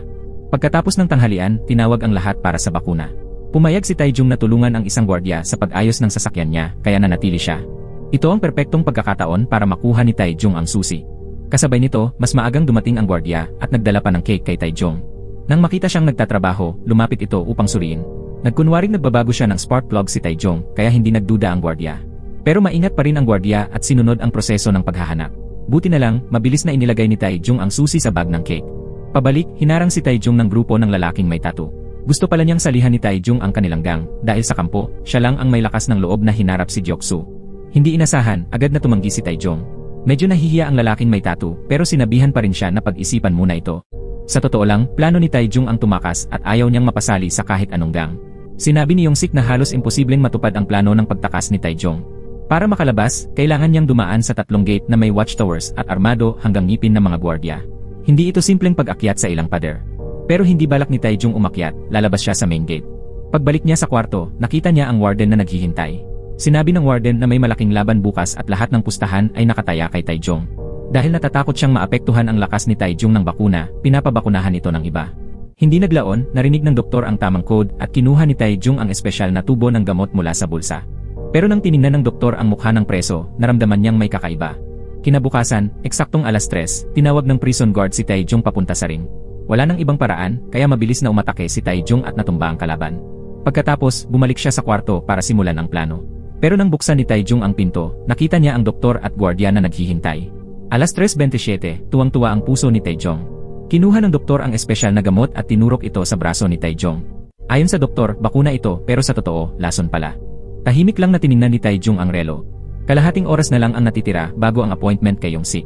Pagkatapos ng tanghalian, tinawag ang lahat para sa bakuna. Pumayag si Taijong na tulungan ang isang gwardiya sa pag-ayos ng sasakyan niya, kaya nanatili siya. Ito ang perpektong pagkakataon para makuha ni Taijong ang susi. Kasabay nito, mas maagang dumating ang gwardiya at nagdala pa ng cake kay Taijong. Nang makita siyang nagtatrabaho, lumapit ito upang suriin. Nagkunwaring nagbabago siya ng spark plug si Taijong, kaya hindi nagduda ang gwardiya. Pero maingat pa rin ang gwardiya at sinunod ang proseso ng paghahanap. Buti na lang, mabilis na inilagay ni Taijong ang susi sa bag ng cake. Pabalik, hinarang si Taijong ng grupo ng lalaking may tattoo. Gusto pala niyang salihan ni Taijong ang kanilang gang, dahil sa kampo, siya lang ang may lakas ng loob na hinarap si Joksu. Hindi inasahan, agad na tumanggi si Taijong. Medyo nahihiya ang lalaking may tattoo, pero sinabihan pa rin siya na pag-isipan muna ito. Sa totoo lang, plano ni Taijong ang tumakas at ayaw niyang mapasali sa kahit anong gang. Sinabi ni Yongsik na halos imposibleng matupad ang plano ng pagtakas ni Taijong. Para makalabas, kailangan niyang dumaan sa 3 gate na may watchtowers at armado hanggang ngipin ng mga gwardiya. Hindi ito simpleng pag-akyat sa ilang pader. Pero hindi balak ni Taijong umakyat, lalabas siya sa main gate. Pagbalik niya sa kwarto, nakita niya ang warden na naghihintay. Sinabi ng warden na may malaking laban bukas at lahat ng pustahan ay nakataya kay Taejong. Dahil natatakot siyang maapektuhan ang lakas ni Taejong ng bakuna, pinapabakunahan ito ng iba. Hindi naglaon, narinig ng doktor ang tamang code at kinuha ni Taejong ang espesyal na tubo ng gamot mula sa bulsa. Pero nang tiningnan ng doktor ang mukha ng preso, naramdaman niyang may kakaiba. Kinabukasan, eksaktong 3:00, tinawag ng prison guard si Taejong papunta sa ring. Wala nang ibang paraan, kaya mabilis na umatake si Taejong at natumba ang kalaban. Pagkatapos, bumalik siya sa kwarto para simulan ang plano. Pero nang buksan ni Taejong ang pinto, nakita niya ang doktor at gwardiya na naghihintay. 3:27, tuwang-tuwa ang puso ni Taejong. Kinuha ng doktor ang espesyal na gamot at tinurok ito sa braso ni Taejong. Ayon sa doktor, bakuna ito pero sa totoo, lason pala. Tahimik lang na tiningnan ni Taejong ang relo. Kalahating oras na lang ang natitira bago ang appointment kay Yong-sik.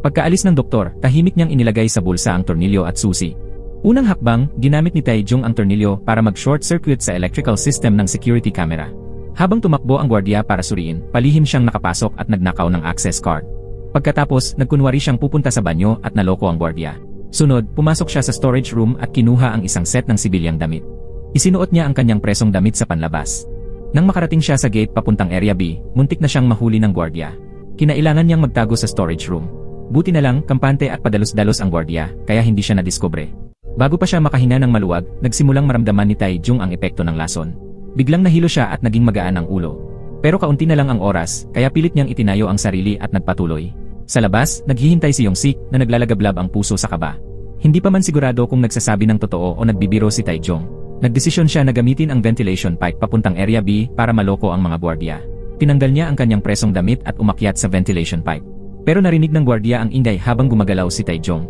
Pagkaalis ng doktor, tahimik niyang inilagay sa bulsa ang tornilyo at susi. Unang hakbang, ginamit ni Taejong ang tornilyo para mag-short circuit sa electrical system ng security camera. Habang tumakbo ang gwardiya para suriin, palihim siyang nakapasok at nagnakaw ng access card. Pagkatapos, nagkunwari siyang pupunta sa banyo at naloko ang gwardiya. Sunod, pumasok siya sa storage room at kinuha ang isang set ng sibilyang damit. Isinuot niya ang kanyang presong damit sa panlabas. Nang makarating siya sa gate papuntang Area B, muntik na siyang mahuli ng gwardiya. Kinailangan niyang magtago sa storage room. Buti na lang, kampante at padalos-dalos ang gwardiya, kaya hindi siya nadiskubre. Bago pa siya makahinga ng maluwag, nagsimulang maramdaman ni Taejong ang epekto ng lason. Biglang nahilo siya at naging magaan ang ulo. Pero kaunti na lang ang oras, kaya pilit niyang itinayo ang sarili at nagpatuloy. Sa labas, naghihintay si Yong-sik na naglalagablab ang puso sa kaba. Hindi pa man sigurado kung nagsasabi ng totoo o nagbibiro si Taejong. Nagdesisyon siya na gamitin ang ventilation pipe papuntang Area B para maloko ang mga gwardiya. Tinanggal niya ang kanyang presong damit at umakyat sa ventilation pipe. Pero narinig ng gwardiya ang ingay habang gumagalaw si Taejong.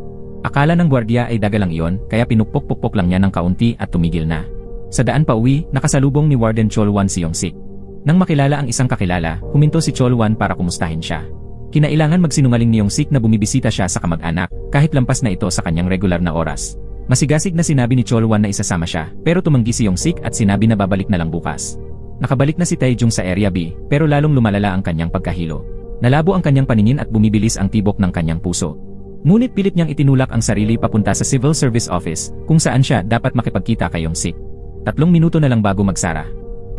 Akala ng gwardiya ay dagalang iyon, kaya pinukpok-pukpok lang niya ng kaunti at tumigil na. Sa daan pa uwi, nakasalubong ni Warden Cholwan si Yong-sik. Nang makilala ang isang kakilala, huminto si Cholwan para kumustahin siya. Kinailangan magsinungaling ni Yong-sik na bumibisita siya sa kamag-anak, kahit lampas na ito sa kanyang regular na oras. Masigasig na sinabi ni Cholwan na isasama siya, pero tumanggi si Yong-sik at sinabi na babalik na lang bukas. Nakabalik na si Taejong sa Area B, pero lalong lumalala ang kanyang pagkahilo. Nalabo ang kanyang paningin at bumibilis ang tibok ng kanyang puso. Ngunit pilit niyang itinulak ang sarili papunta sa Civil Service Office, kung saan siya dapat makipagkita kay Yong-sik. 3 minuto na lang bago magsara.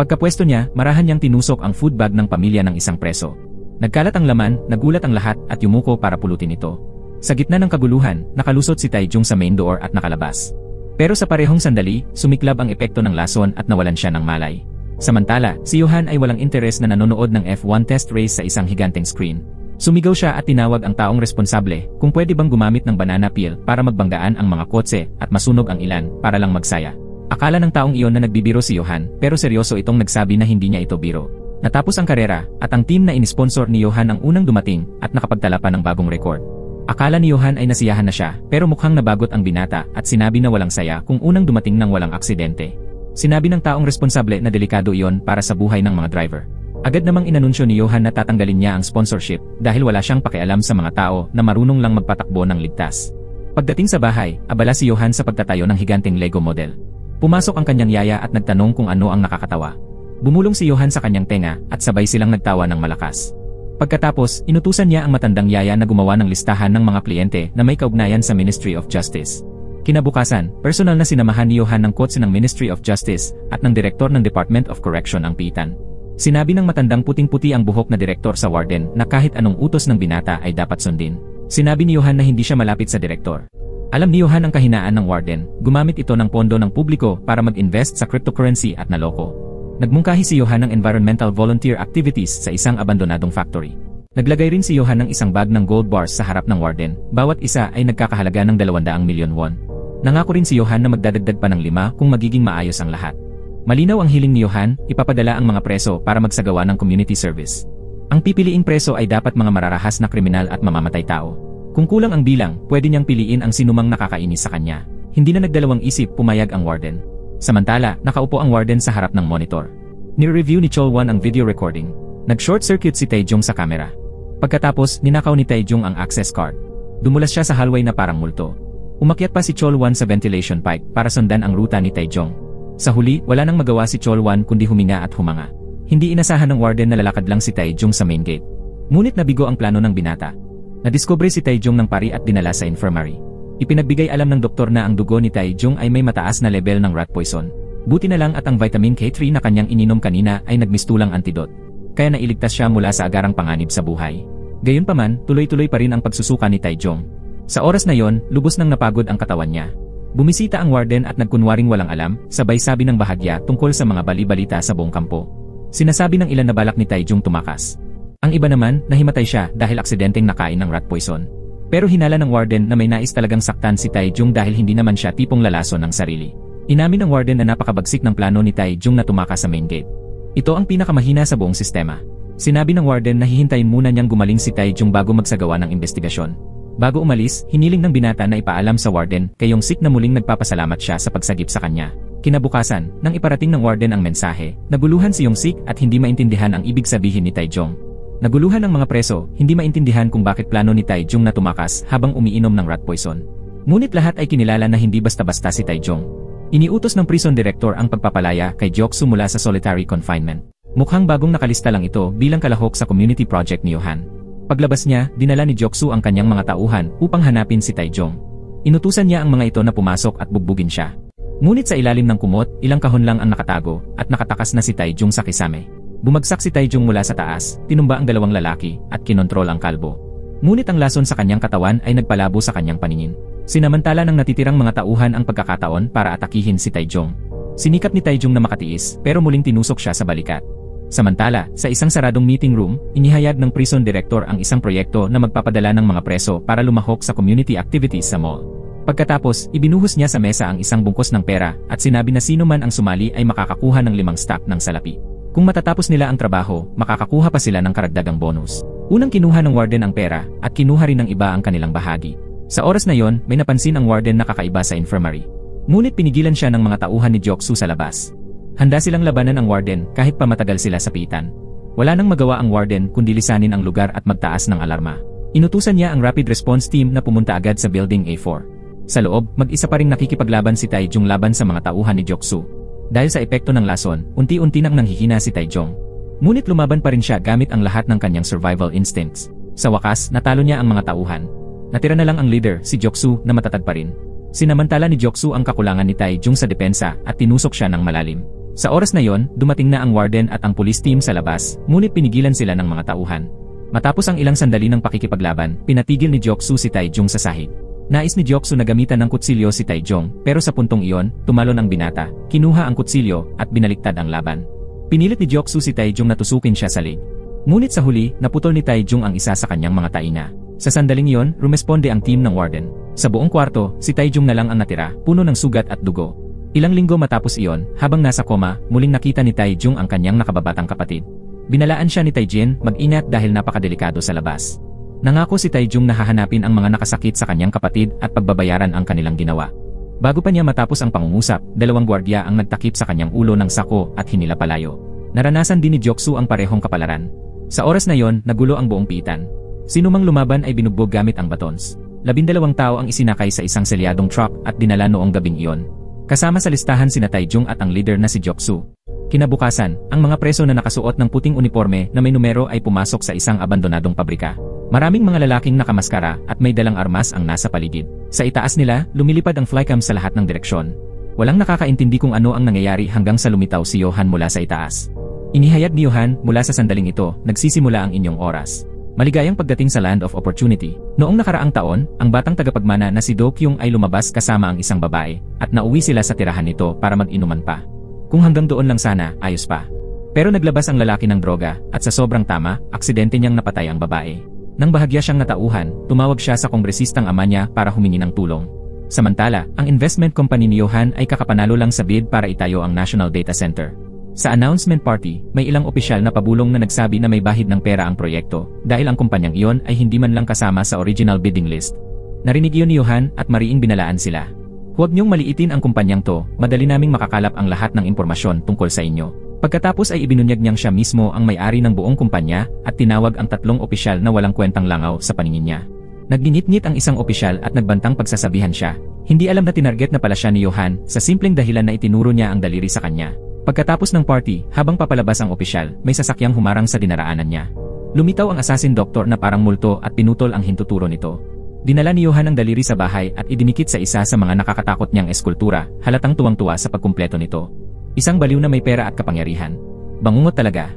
Pagkapwesto niya, marahan niyang tinusok ang food bag ng pamilya ng isang preso. Nagkalat ang laman, nagulat ang lahat at yumuko para pulutin ito. Sa gitna ng kaguluhan, nakalusot si Taejong sa main door at nakalabas. Pero sa parehong sandali, sumiklab ang epekto ng lason at nawalan siya ng malay. Samantala, si Johan ay walang interes na nanonood ng F1 test race sa isang higanteng screen. Sumigaw siya at tinawag ang taong responsable kung pwede bang gumamit ng banana peel para magbanggaan ang mga kotse at masunog ang ilan para lang magsaya. Akala ng taong iyon na nagbibiro si Johan, pero seryoso itong nagsabi na hindi niya ito biro. Natapos ang karera at ang team na inisponsor ni Johan ang unang dumating at nakapagtala pa ng bagong record. Akala ni Johan ay nasiyahan na siya, pero mukhang nabagot ang binata at sinabi na walang saya kung unang dumating nang walang aksidente. Sinabi ng taong responsable na delikado iyon para sa buhay ng mga driver. Agad namang inanunsyo ni Johan na tatanggalin niya ang sponsorship dahil wala siyang pakialam sa mga tao na marunong lang magpatakbo ng ligtas. Pagdating sa bahay, abala si Johan sa pagtatayo ng higanteng Lego model. Pumasok ang kanyang yaya at nagtanong kung ano ang nakakatawa. Bumulong si Johan sa kanyang tenga at sabay silang nagtawa ng malakas. Pagkatapos, inutusan niya ang matandang yaya na gumawa ng listahan ng mga kliyente na may kaugnayan sa Ministry of Justice. Kinabukasan, personal na sinamahan ni Johan ng kotse ng Ministry of Justice at ng Direktor ng Department of Correction ang piitan. Sinabi ng matandang puting-puti ang buhok na direktor sa warden na kahit anong utos ng binata ay dapat sundin. Sinabi ni Johan na hindi siya malapit sa direktor. Alam ni Johan ang kahinaan ng warden, gumamit ito ng pondo ng publiko para mag-invest sa cryptocurrency at naloko. Nagmungkahi si Johan ng environmental volunteer activities sa isang abandonadong factory. Naglagay rin si Johan ng isang bag ng gold bars sa harap ng warden, bawat isa ay nagkakahalaga ng 200 milyon won. Nangako rin si Johan na magdadagdag pa ng 5 kung magiging maayos ang lahat. Malinaw ang hiling ni Johan, ipapadala ang mga preso para magsagawa ng community service. Ang pipiliing preso ay dapat mga mararahas na kriminal at mamamatay tao. Kung kulang ang bilang, pwede niyang piliin ang sinumang nakakainis sa kanya. Hindi na nagdalawang isip, pumayag ang warden. Samantala, nakaupo ang warden sa harap ng monitor. Nire-review ni Cholwan ang video recording. Nag-short circuit si Taejong sa kamera. Pagkatapos, ninakaw ni Taejong ang access card. Dumulas siya sa hallway na parang multo. Umakyat pa si Cholwan sa ventilation pipe para sundan ang ruta ni Taejong. Sa huli, wala nang magawa si Cholwan kundi huminga at humanga. Hindi inasahan ng warden na lalakad lang si Taejong sa main gate. Ngunit nabigo ang plano ng binata. Nadiskubre si Taejong ng pari at dinala sa infirmary. Ipinagbigay alam ng doktor na ang dugo ni Taejong ay may mataas na level ng rat poison. Buti na lang at ang vitamin K3 na kanyang ininom kanina ay nagmistulang antidot. kaya nailigtas siya mula sa agarang panganib sa buhay. Gayunpaman, tuloy-tuloy pa rin ang pagsusuka ni Taejong. Sa oras na yon, lubos nang napagod ang katawan niya. Bumisita ang warden at nagkunwaring walang alam, sabay sabi ng bahagya tungkol sa mga bali-balita sa buong kampo. Sinasabi ng ilan na balak ni Taejong tumakas. Ang iba naman, nahimatay siya dahil aksidenteng nakain ng rat poison. Pero hinala ng warden na may nais talagang saktan si Taejong dahil hindi naman siya tipong lalason ng sarili. Inamin ng warden na napakabagsik ng plano ni Taejong na tumakas sa main gate. Ito ang pinakamahina sa buong sistema. Sinabi ng warden na hihintayin muna niyang gumaling si Taejong bago magsagawa ng investigasyon. Bago umalis, hiniling ng binata na ipaalam sa warden kay Yong-sik na muling nagpapasalamat siya sa pagsagip sa kanya. Kinabukasan, nang iparating ng warden ang mensahe, naguluhan si Yong-sik at hindi maintindihan ang ibig sabihin ni Taejong. Naguluhan ang mga preso, hindi maintindihan kung bakit plano ni Taejong na tumakas habang umiinom ng rat poison. Ngunit lahat ay kinilala na hindi basta-basta si Taejong. Iniutos ng prison director ang pagpapalaya kay Joksu mula sa solitary confinement. Mukhang bagong nakalista lang ito bilang kalahok sa community project ni Yohan. Paglabas niya, dinala ni Joksu ang kanyang mga tauhan upang hanapin si Taejong. Inutusan niya ang mga ito na pumasok at bugbugin siya. Ngunit sa ilalim ng kumot, ilang kahon lang ang nakatago at nakatakas na si Taejong sa kisame. Bumagsak si Taejong mula sa taas, tinumba ang dalawang lalaki, at kinontrol ang kalbo. Ngunit ang lason sa kanyang katawan ay nagpalabo sa kanyang paningin. Sinamantala ng natitirang mga tauhan ang pagkakataon para atakihin si Taejong. Sinikap ni Taejong na makatiis, pero muling tinusok siya sa balikat. Samantala, sa isang saradong meeting room, inihayag ng prison director ang isang proyekto na magpapadala ng mga preso para lumahok sa community activities sa mall. Pagkatapos, ibinuhos niya sa mesa ang isang bungkos ng pera at sinabi na sino man ang sumali ay makakakuha ng 5 stack ng salapi. Kung matatapos nila ang trabaho, makakakuha pa sila ng karagdagang bonus. Unang kinuha ng warden ang pera at kinuha rin ng iba ang kanilang bahagi. Sa oras na yon, may napansin ang warden na kakaiba sa infirmary. Ngunit pinigilan siya ng mga tauhan ni Joksu sa labas. Handa silang labanan ang warden kahit pa matagal sila sa piitan. Wala nang magawa ang warden kundi lisanin ang lugar at magtaas ng alarma. Inutusan niya ang rapid response team na pumunta agad sa building A4. Sa loob, mag-isa pa ring nakikipaglaban si Taejong laban sa mga tauhan ni Joksu. Dahil sa epekto ng lason, unti-unti nang nanghihina si Taejong. Ngunit lumaban pa rin siya gamit ang lahat ng kanyang survival instincts. Sa wakas, natalo niya ang mga tauhan. Natira na lang ang leader, si Joksu, na matatag pa rin. Sinamantala ni Joksu ang kakulangan ni Taejong sa depensa at tinusok siya ng malalim. Sa oras na yon, dumating na ang warden at ang police team sa labas, ngunit pinigilan sila ng mga tauhan. Matapos ang ilang sandali ng pakikipaglaban, pinatigil ni Joksu si Taejong sa sahig. Nais ni Joksu na gamitan ng kutsilyo si Taejong, pero sa puntong iyon, tumalon ang binata, kinuha ang kutsilyo at binaliktad ang laban. Pinilit ni Joksu si Taejong na tusukin siya sa leg. Ngunit sa huli, naputol ni Taejong ang isa sa kanyang mga taina. Sa sandaling iyon, rumesponde ang team ng warden. Sa buong kwarto, si Taejong na lang ang natira, puno ng sugat at dugo. Ilang linggo matapos iyon, habang nasa koma, muling nakita ni Taejong ang kanyang nakababatang kapatid. Binalaan siya ni Taejin mag-ingat dahil napakadelikado sa labas. Nangako si Taejong na hahanapin ang mga nakasakit sa kanyang kapatid at pagbabayaran ang kanilang ginawa. Bago pa niya matapos ang pangungusap, 2 gwardiya ang nagtakip sa kanyang ulo ng sako at hinila palayo. Naranasan din ni Joksu ang parehong kapalaran. Sa oras na yon, nagulo ang buong piitan. Sinumang lumaban ay binugbog gamit ang batons. 12 tao ang isinakay sa isang selyadong truck at dinala noong gabing iyon. Kasama sa listahan sina Taejong at ang leader na si Joksu. Kinabukasan, ang mga preso na nakasuot ng puting uniforme na may numero ay pumasok sa isang abandonadong pabrika. Maraming mga lalaking nakamaskara at may dalang armas ang nasa paligid. Sa itaas nila, lumilipad ang flycam sa lahat ng direksyon. Walang nakakaintindi kung ano ang nangyayari hanggang sa lumitaw si Yohan mula sa itaas. Inihayag ni Yohan, mula sa sandaling ito, nagsisimula ang inyong oras. Maligayang pagdating sa Land of Opportunity. Noong nakaraang taon, ang batang tagapagmana na si Do-kyung ay lumabas kasama ang isang babae, at nauwi sila sa tirahan nito para mag-inuman pa. Kung hanggang doon lang sana, ayos pa. Pero naglabas ang lalaki ng droga, at sa sobrang tama, aksidente niyang napatay ang babae. Nang bahagya siyang natauhan, tumawag siya sa kongresistang ama niya para humingi ng tulong. Samantala, ang investment company ni Yohan ay kakapanalo lang sa bid para itayo ang National Data Center. Sa announcement party, may ilang opisyal na pabulong na nagsabi na may bahid ng pera ang proyekto dahil ang kumpanyang iyon ay hindi man lang kasama sa original bidding list. Narinig iyon ni Yohan at mariing binalaan sila. Huwag niyong maliitin ang kumpanyang to, madali naming makakalap ang lahat ng impormasyon tungkol sa inyo. Pagkatapos ay ibinunyag niyang siya mismo ang may-ari ng buong kumpanya at tinawag ang 3 opisyal na walang kwentang langaw sa paningin niya. Nagninit-ngit ang isang opisyal at nagbantang pagsasabihan siya. Hindi alam na tinarget na pala siya ni Yohan sa simpleng dahilan na itinuro niya ang daliri sa kanya. Pagkatapos ng party, habang papalabas ang opisyal, may sasakyang humarang sa dinaraanan niya. Lumitaw ang assassin doctor na parang multo at pinutol ang hintuturo nito. Dinala ni Yohan ang daliri sa bahay at idimikit sa isa sa mga nakakatakot niyang eskultura, halatang tuwang-tuwa sa pagkumpleto nito. Isang baliw na may pera at kapangyarihan. Bangungot talaga.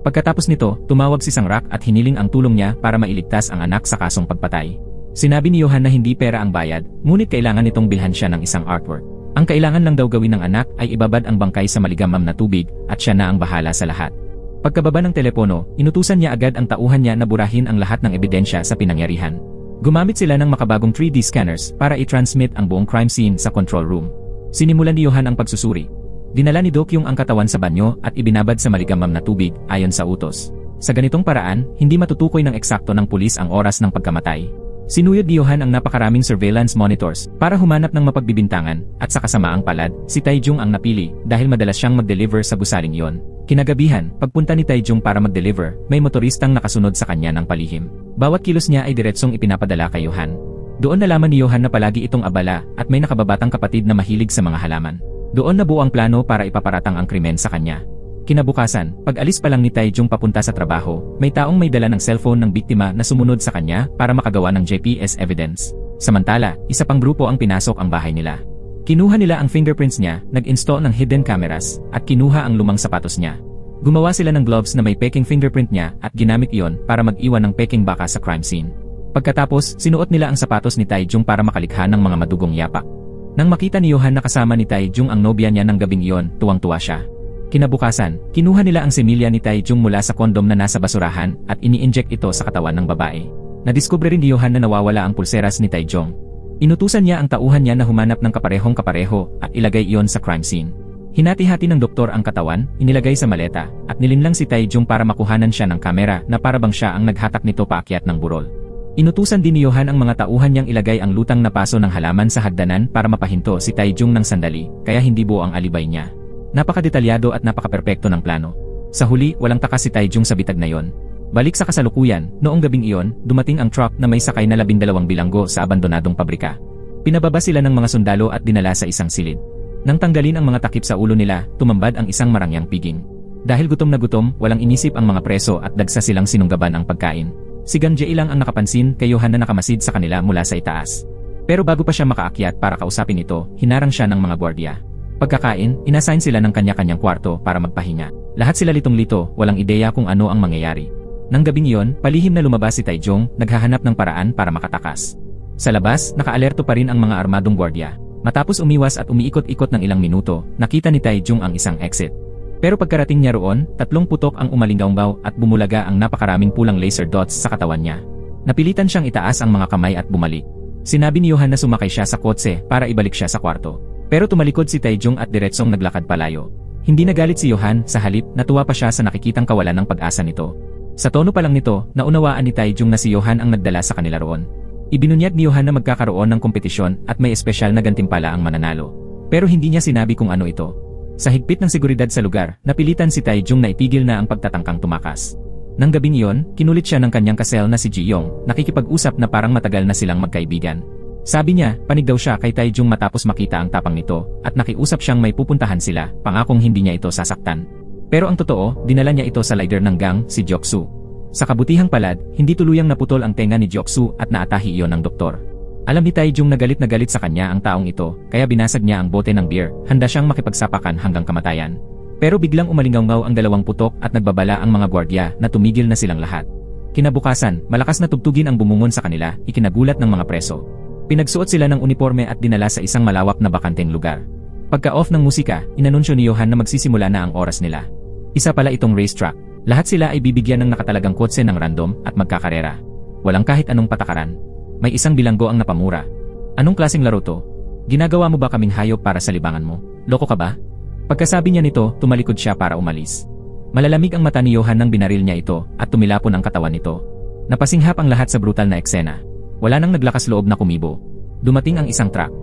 Pagkatapos nito, tumawag si Sang-rak at hiniling ang tulong niya para mailigtas ang anak sa kasong pagpatay. Sinabi ni Johan na hindi pera ang bayad, ngunit kailangan nitong bilhan siya ng isang artwork. Ang kailangan lang daw gawin ng anak ay ibabad ang bangkay sa maligamgam na tubig at siya na ang bahala sa lahat. Pagkababa ng telepono, inutusan niya agad ang tauhan niya na burahin ang lahat ng ebidensya sa pinangyarihan. Gumamit sila ng makabagong 3D scanners para i-transmit ang buong crime scene sa control room. Sinimulan ni Johan ang pagsusuri. Dinala ni Do-kyung ang katawan sa banyo at ibinabad sa maligamgam na tubig ayon sa utos. Sa ganitong paraan, hindi matutukoy ng eksakto ng pulis ang oras ng pagkamatay. Sinuyod ni Johan ang napakaraming surveillance monitors para humanap ng mapagbibintangan at sa kasamaang palad, si Tae-jung ang napili dahil madalas siyang mag-deliver sa gusaling iyon. Kinagabihan, pagpunta ni Tae-jung para mag-deliver, may motoristang nakasunod sa kanya ng palihim. Bawat kilos niya ay diretsong ipinapadala kay Johan. Doon nalaman ni Johan na palagi itong abala at may nakababatang kapatid na mahilig sa mga halaman. Doon nabuo ang plano para ipaparatang ang krimen sa kanya. Kinabukasan, pag-alis pa lang ni Tae-jung papunta sa trabaho, may taong may dala ng cellphone ng biktima na sumunod sa kanya para makagawa ng GPS evidence. Samantala, isa pang grupo ang pinasok ang bahay nila. Kinuha nila ang fingerprints niya, nag-install ng hidden cameras, at kinuha ang lumang sapatos niya. Gumawa sila ng gloves na may peking fingerprint niya at ginamit iyon para mag-iwan ng peking baka sa crime scene. Pagkatapos, sinuot nila ang sapatos ni Tae-jung para makalikha ng mga madugong yapak. Nang makita ni Johan na kasama ni Tae-jung ang nobya niya ng gabing iyon, tuwang-tuwa siya. Kinabukasan, kinuha nila ang semilya ni Tae-jung mula sa kondom na nasa basurahan at ini-inject ito sa katawan ng babae. Nadiskubre rin ni Johan na nawawala ang pulseras ni Tae-jung. Inutusan niya ang tauhan niya na humanap ng kaparehong-kapareho at ilagay iyon sa crime scene. Hinati-hati ng doktor ang katawan, inilagay sa maleta, at nilinlang si Tae-jung para makuhanan siya ng kamera na parabang siya ang naghatak nito paakyat ng burol. Inutusan din ni Johan ang mga tauhan niyang ilagay ang lutang na paso ng halaman sa hagdanan para mapahinto si Tae-jung ng sandali, kaya hindi buo ang alibay niya. Napakadetalyado at napakaperpekto ng plano. Sa huli, walang takas si Tae-jung sa bitag na yon. Balik sa kasalukuyan, noong gabing iyon, dumating ang truck na may sakay na 12 bilanggo sa abandonadong pabrika. Pinababa sila ng mga sundalo at dinala sa isang silid. Nang tanggalin ang mga takip sa ulo nila, tumambad ang isang marangyang piging. Dahil gutom na gutom, walang inisip ang mga preso at dagsa silang sinunggaban ang pagkain. Si Gang Jae lang ang nakapansin kay Johan na nakamasid sa kanila mula sa itaas. Pero bago pa siya makaakyat para kausapin ito, hinarang siya ng mga gwardiya. Pagkakain, inassign sila ng kanya-kanyang kwarto para magpahinga. Lahat sila litong-lito, walang ideya kung ano ang mangyayari. Nang gabing iyon, palihim na lumabas si Tae-jung, naghahanap ng paraan para makatakas. Sa labas, nakaalerto pa rin ang mga armadong gwardiya. Matapos umiwas at umiikot-ikot ng ilang minuto, nakita ni Tae-jung ang isang exit. Pero pagkarating niya roon, 3 putok ang umalinggaw at bumulaga ang napakaraming pulang laser dots sa katawan niya. Napilitan siyang itaas ang mga kamay at bumalik. Sinabi ni Johan na sumakay siya sa kotse para ibalik siya sa kwarto. Pero tumalikod si Tae-jung at diretsong naglakad palayo. Hindi nagalit si Johan, sa halip, natuwa pa siya sa nakikitang kawalan ng pag-asa nito. Sa tono pa lang nito, naunawaan ni Tae-jung na si Johan ang nagdala sa kanila roon. Ibinunyag ni Johan na magkakaroon ng kompetisyon at may espesyal na gantimpala ang mananalo. Pero hindi niya sinabi kung ano ito. Sa higpit ng seguridad sa lugar, napilitan si Tae-jung na itigil na ang pagtatangkang tumakas. Nang gabing iyon, kinulit siya ng kanyang kasel na si Ji-yong, nakikipag-usap na parang matagal na silang magkaibigan. Sabi niya, panig daw siya kay Tae-jung matapos makita ang tapang nito, at nakiusap siyang may pupuntahan sila, pangakong hindi niya ito sasaktan. Pero ang totoo, dinala niya ito sa leader ng gang, si Jok-soo. Sa kabutihang palad, hindi tuluyang naputol ang tenga ni Jok-soo at naatahi iyon ng doktor. Alam ni Tae-jung na galit sa kanya ang taong ito, kaya binasag niya ang bote ng beer, handa siyang makipagsapakan hanggang kamatayan. Pero biglang umalingaw ang 2 putok at nagbabala ang mga gwardya na tumigil na silang lahat. Kinabukasan, malakas na tugtugin ang bumungon sa kanila, ikinagulat ng mga preso. Pinagsuot sila ng uniforme at dinala sa isang malawak na bakanteng lugar. Pagka-off ng musika, inanunsyo ni Johan na magsisimula na ang oras nila. Isa pala itong racetrack. Lahat sila ay bibigyan ng nakatalagang kotse ng random at magkakarera. Walang kahit anong patakaran. May isang bilanggo ang napamura. Anong klaseng laro to? Ginagawa mo ba kaming hayop para sa libangan mo? Loko ka ba? Pagkasabi niya nito, tumalikod siya para umalis. Malalamig ang mata ni Johan nang binaril niya ito at tumilapon ang katawan nito. Napasinghap ang lahat sa brutal na eksena. Wala nang naglakas loob na kumibo. Dumating ang isang truck.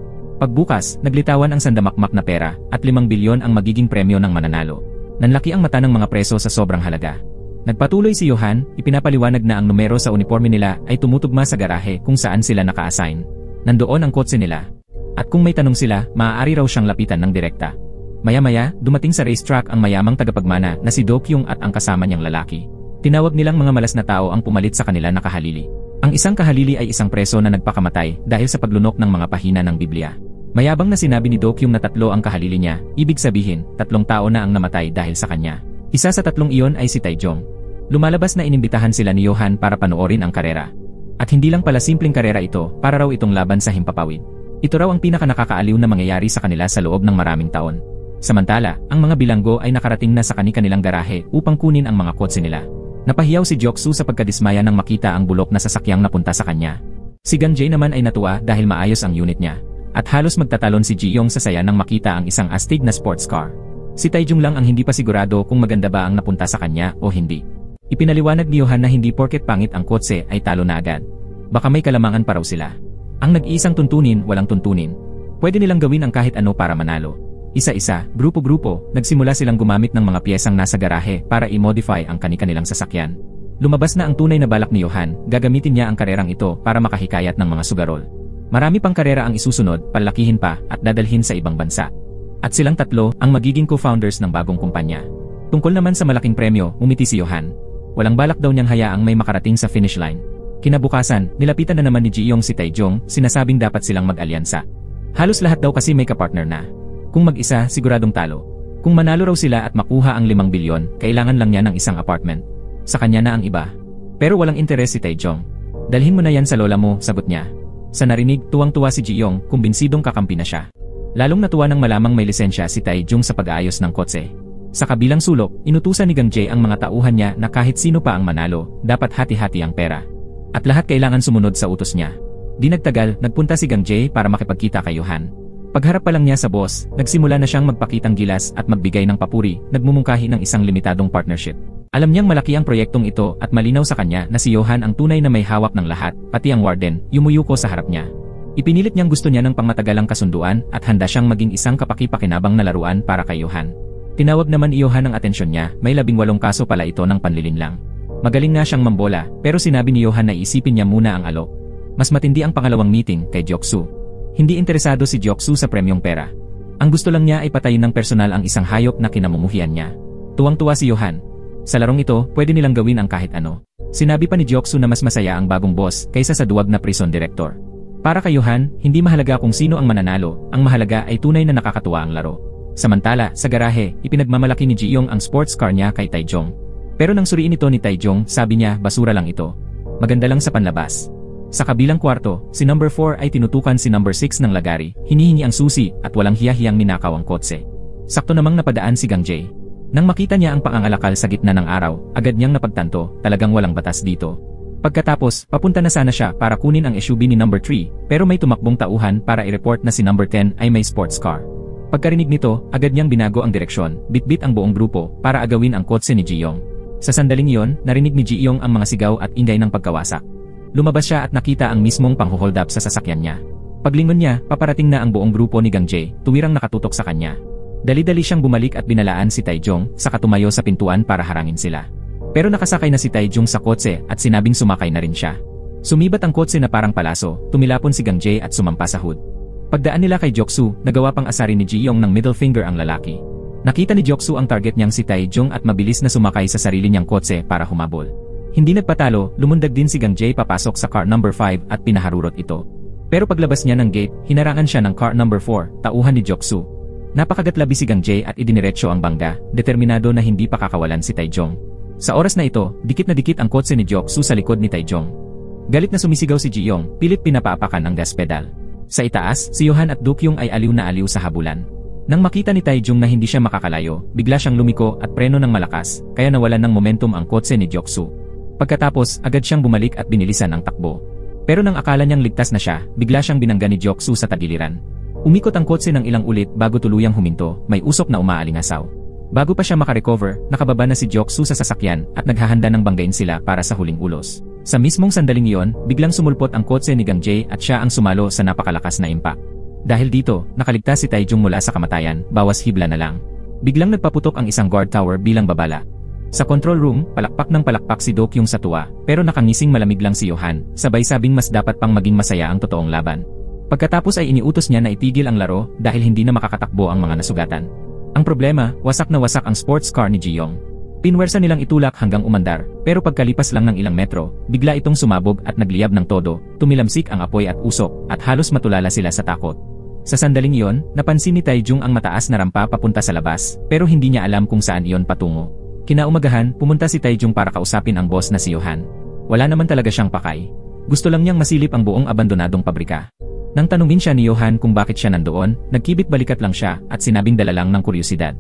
Pagbukas, naglitawan ang sandamakmak na pera at 5 bilyon ang magiging premyo ng mananalo. Nanlaki ang mata ng mga preso sa sobrang halaga. Nagpatuloy si Johan, ipinapaliwanag na ang numero sa uniforme nila ay tumutugma sa garahe kung saan sila naka-assign. Nandoon ang kotse nila. At kung may tanong sila, maaari raw siyang lapitan ng direkta. Maya-maya, dumating sa racetrack ang mayamang tagapagmana na si Do-kyung at ang kasama niyang lalaki. Tinawag nilang mga malas na tao ang pumalit sa kanila na kahalili. Ang isang kahalili ay isang preso na nagpakamatay dahil sa paglunok ng mga pahina ng Biblia. Mayabang na sinabi ni Do-kyung na 3 ang kahalili niya, ibig sabihin, 3 tao na ang namatay dahil sa kanya. Isa sa tatlong iyon ay si Taejong. Lumalabas na inimbitahan sila ni Johan para panoorin ang karera. At hindi lang pala simpleng karera ito, para raw itong laban sa himpapawid. Ito raw ang pinaka-nakakaaliw na mangyayari sa kanila sa loob ng maraming taon. Samantala, ang mga bilanggo ay nakarating na sa kanilang garahe upang kunin ang mga kotse nila. Napahiyaw si Joksu sa pagkadismaya nang makita ang bulok na sasakyang napunta sa kanya. Si Ganjae naman ay natuwa dahil maayos ang unit niya. At halos magtatalon si Ji-yong sa saya nang makita ang isang astig na sports car. Si Taejong lang ang hindi pa sigurado kung maganda ba ang napunta sa kanya o hindi. Ipinaliwanag ni Johan na hindi porket pangit ang kotse ay talo na agad. Baka may kalamangan pa raw sila. Ang nag-iisang tuntunin, walang tuntunin. Pwede nilang gawin ang kahit ano para manalo. Isa-isa, grupo-grupo, nagsimula silang gumamit ng mga piyesang nasa garahe para i-modify ang kanilang sasakyan. Lumabas na ang tunay na balak ni Johan, gagamitin niya ang karerang ito para makahikayat ng mga sugarol. Marami pang karera ang isusunod, palakihin pa, at dadalhin sa ibang bansa. At silang tatlo ang magiging co-founders ng bagong kumpanya. Tungkol naman sa malaking premyo, umiti si Johan. Walang balak daw niyang hayaang may makarating sa finish line. Kinabukasan, nilapitan na naman ni Ji-yong si Taejong, sinasabing dapat silang mag-alyansa. Halos lahat daw kasi may kapartner na. Kung mag-isa, siguradong talo. Kung manalo raw sila at makuha ang 5 bilyon, kailangan lang niya ng isang apartment. Sa kanya na ang iba. Pero walang interes si Taejong. Dalhin mo na yan sa lola mo, sagot niya. Sa narinig, tuwang-tuwa si Ji-yong, kumbinsidong kakampi na siya. Lalong natuwa nang malamang may lisensya si Taejong sa pag-aayos ng kotse. Sa kabilang sulok, inutusan ni Ganjae ang mga tauhan niya na kahit sino pa ang manalo, dapat hati-hati ang pera. At lahat kailangan sumunod sa utos niya. Di nagtagal, nagpunta si Ganjae para makipagkita kay Johan. Pagharap pa lang niya sa boss, nagsimula na siyang magpakitang gilas at magbigay ng papuri, nagmumungkahi ng isang limitadong partnership. Alam niyang malaki ang proyektong ito at malinaw sa kanya na si Johan ang tunay na may hawak ng lahat, pati ang warden, yumuyuko sa harap niya. Ipinilit niyang gusto niya ng pangmatagalang kasunduan at handa siyang maging isang kapaki-pakinabang na laruan para kay Johan. Tinawag naman ni Johan ang atensyon niya, may 18 kaso pala ito ng panlilinlang. Magaling nga siyang mambola, pero sinabi ni Johan na iisipin niya muna ang alok. Mas matindi ang pangalawang meeting kay Joksu. Hindi interesado si Joksu sa premyong pera. Ang gusto lang niya ay patayin ng personal ang isang hayop na kinamumuhian niya. Tuwang-tuwa si Johan. Sa larong ito, pwede nilang gawin ang kahit ano. Sinabi pa ni Joksu na mas masaya ang bagong boss kaysa sa duwag na prison director. Para kay Johan, hindi mahalaga kung sino ang mananalo, ang mahalaga ay tunay na nakakatuwa ang laro. Samantala, sa garahe, ipinagmamalaki ni Ji-yong ang sports car niya kay Taejong. Pero nang suriin ito ni Taejong, sabi niya, basura lang ito. Maganda lang sa panlabas. Sa kabilang kwarto, si number 4 ay tinutukan si number 6 ng lagari, hinihingi ang susi at walang hiya-hiyang ninakaw ang kotse. Sakto namang napadaan si Ganjae. Nang makita niya ang pangangalakal sa gitna ng araw, agad niyang napagtanto, talagang walang batas dito. Pagkatapos, papunta na sana siya para kunin ang SUV ni number 3, pero may tumakbong tauhan para i-report na si number 10 ay may sports car. Pagkarinig nito, agad niyang binago ang direksyon, bitbit ang buong grupo para agawin ang kotse ni Ji-yong. Sa sandaling iyon, narinig ni Ji-yong ang mga sigaw at ingay ng pagkawasak. Lumabas siya at nakita ang mismong pang-hold up sa sasakyan niya. Paglingon niya, paparating na ang buong grupo ni Ganjae, tuwirang nakatutok sa kanya. Dali-dali siyang bumalik at binalaan si Taejong, saka tumayo sa pintuan para harangin sila. Pero nakasakay na si Taejong sa kotse at sinabing sumakay na rin siya. Sumibat ang kotse na parang palaso, tumilapon si Ganjae at sumampa sa hood. Pagdaan nila kay Joksu, nagawa pang asarin ni Ji-yong ng middle finger ang lalaki. Nakita ni Joksu ang target niyang si Taejong at mabilis na sumakay sa sarili niyang kotse para humabol. Hindi nagpatalo, lumundag din si Ganjae papasok sa car number 5 at pinaharurot ito. Pero paglabas niya ng gate, hinarangan siya ng car number 4, tauhan ni Joksu. Napakagatlabi si Ganjae at idiniretso ang bangga, determinado na hindi pa kakawalan si Taejong. Sa oras na ito, dikit na dikit ang kotse ni Joksu sa likod ni Taejong. Galit na sumisigaw si Ji-yong, pilit pinapaapakan ang gas pedal. Sa itaas, si Johan at Dukyong ay aliw na aliw sa habulan. Nang makita ni Taejong na hindi siya makakalayo, bigla siyang lumiko at preno ng malakas, kaya nawalan ng momentum ang kotse ni Joksu. Pagkatapos, agad siyang bumalik at binilisan ang takbo. Pero nang akala niyang ligtas na siya, bigla siyang binangga ni Joksu sa tagiliran. Umikot ang kotse ng ilang ulit bago tuluyang huminto, may usok na umaalingasaw. Bago pa siya makarecover, nakababa na si Joksu sa sasakyan at naghahanda ng banggain sila para sa huling ulos. Sa mismong sandaling iyon, biglang sumulpot ang kotse ni Ganjae at siya ang sumalo sa napakalakas na impact. Dahil dito, nakaligtas si Taejong mula sa kamatayan, bawas hibla na lang. Biglang nagpaputok ang isang guard tower bilang babala. Sa control room, palakpak ng palakpak si Dokyong sa tuwa, pero nakangising malamig lang si Johan, sabay sabing mas dapat pang maging masaya ang totoong laban. Pagkatapos ay iniutos niya na itigil ang laro dahil hindi na makakatakbo ang mga nasugatan. Ang problema, wasak na wasak ang sports car ni Ji-yong. Pinwersa nilang itulak hanggang umandar, pero pagkalipas lang ng ilang metro, bigla itong sumabog at nagliyab ng todo, tumilamsik ang apoy at usok, at halos matulala sila sa takot. Sa sandaling iyon, napansin ni Taejong ang mataas na rampa papunta sa labas, pero hindi niya alam kung saan iyon patungo. Kinaumagahan, pumunta si Taejong para kausapin ang boss na si Johan. Wala naman talaga siyang pakay. Gusto lang niyang masilip ang buong abandonadong pabrika. Nang tanungin siya ni Johan kung bakit siya nandoon, nagkibit-balikat lang siya at sinabing dala lang ng kuryosidad.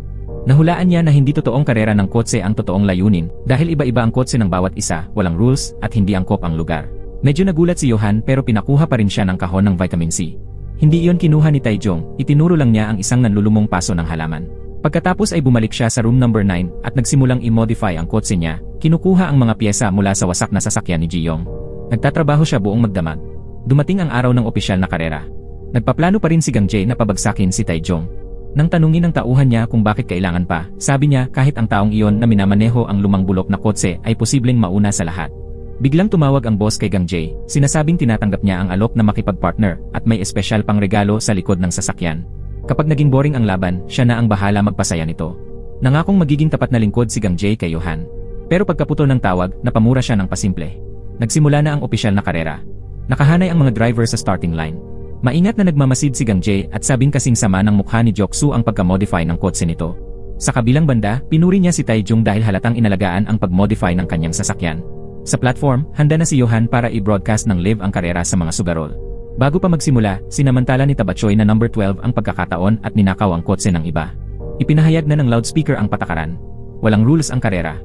Nahulaan niya na hindi totoong karera ng kotse ang totoong layunin dahil iba-iba ang kotse ng bawat isa, walang rules at hindi angkop ang lugar. Medyo nagulat si Johan pero pinakuha pa rin siya ng kahon ng vitamin C. Hindi iyon kinuha ni Taejong, itinuro lang niya ang isang nanlulumong paso ng halaman. Pagkatapos ay bumalik siya sa room number 9 at nagsimulang i-modify ang kotse niya, kinukuha ang mga piyesa mula sa wasak na sasakyan ni Ji-young. Nagtatrabaho siya buong magdamag. Dumating ang araw ng opisyal na karera. Nagpaplano pa rin si Gang Jae na pabagsakin si Taejong. Nang tanungin ng tauhan niya kung bakit kailangan pa, sabi niya kahit ang taong iyon na minamaneho ang lumang bulok na kotse ay posibleng mauna sa lahat. Biglang tumawag ang boss kay Gang Jae, sinasabing tinatanggap niya ang alok na makipag-partner at may espesyal pang regalo sa likod ng sasakyan. Kapag naging boring ang laban, siya na ang bahala magpasaya nito. Nangakong magiging tapat na lingkod si Gang Jae kay Johan. Pero pagkaputol ng tawag, napamura siya ng pasimple. Nagsimula na ang opisyal na karera. Nakahanay ang mga driver sa starting line. Maingat na nagmamasid si Gang Jae at sabing kasing sama ng mukha ni Joksu ang pagka-modify ng kotse nito. Sa kabilang banda, pinuri niya si Taejong dahil halatang inalagaan ang pag-modify ng kanyang sasakyan. Sa platform, handa na si Johan para i-broadcast ng live ang karera sa mga sugarol. Bago pa magsimula, sinamantala ni Tabachoy na number 12 ang pagkakataon at ninakaw ang kotse ng iba. Ipinahayag na ng loudspeaker ang patakaran. Walang rules ang karera.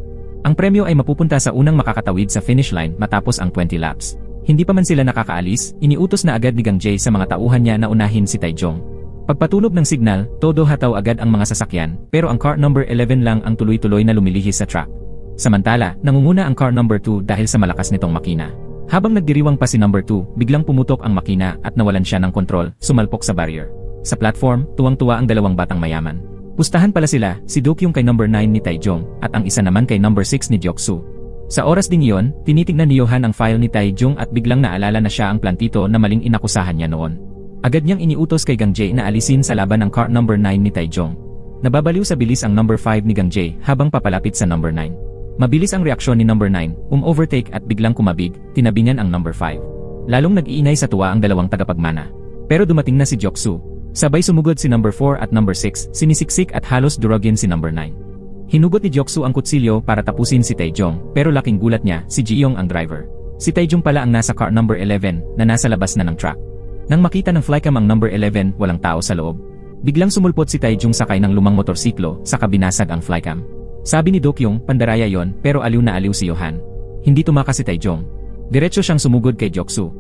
Ang premyo ay mapupunta sa unang makakatawid sa finish line matapos ang 20 laps. Hindi pa man sila nakakaalis, iniutos na agad ni Gang Jae sa mga tauhan niya na unahin si Taejong. Pagpatunog ng signal, todo hataw agad ang mga sasakyan, pero ang car number 11 lang ang tuloy-tuloy na lumilihis sa track. Samantala, nangunguna ang car number 2 dahil sa malakas nitong makina. Habang nagdiriwang pa si number 2, biglang pumutok ang makina at nawalan siya ng kontrol, sumalpok sa barrier. Sa platform, tuwang-tuwa ang dalawang batang mayaman. Pustahan pala sila, si Dokyung kay number 9 ni Taejong, at ang isa naman kay number 6 ni Joksu. Sa oras ding iyon, tinitignan ni Johan ang file ni Taejong at biglang naalala na siya ang plantito na maling inakusahan niya noon. Agad niyang iniutos kay Gang Jae na alisin sa laban ang car number 9 ni Taejong. Nababaliw sa bilis ang number 5 ni Gang Jae habang papalapit sa number 9. Mabilis ang reaksyon ni number 9, overtake at biglang kumabig, tinabingan ang number 5. Lalong nag-iinay sa tuwa ang dalawang tagapagmana. Pero dumating na si Joksu. Sabay sumugod si number 4 at number 6, sinisiksik at halos durugin si number 9. Hinugot ni Joksu ang kutsilyo para tapusin si Taejong, pero laking gulat niya, si Ji-young ang driver. Si Taejong pala ang nasa car number 11 na nasa labas na ng track. Nang makita ng flycam ang number 11, walang tao sa loob. Biglang sumulpot si Taejong sakay ng lumang motorsiklo, saka binasag ang flycam. Sabi ni Dokyung, pandaraya yon, pero aliw na aliw si Johan. Hindi tumakas si Taejong. Diretso siyang sumugod kay Joksu.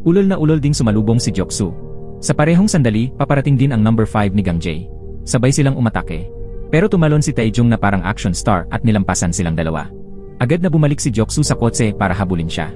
Ulol na ulol ding sumalubong si Joksu. Sa parehong sandali, paparating din ang number 5 ni Gang Jae. Sabay silang umatake. Pero tumalon si Taejong na parang action star at nilampasan silang dalawa. Agad na bumalik si Joksu sa kotse para habulin siya.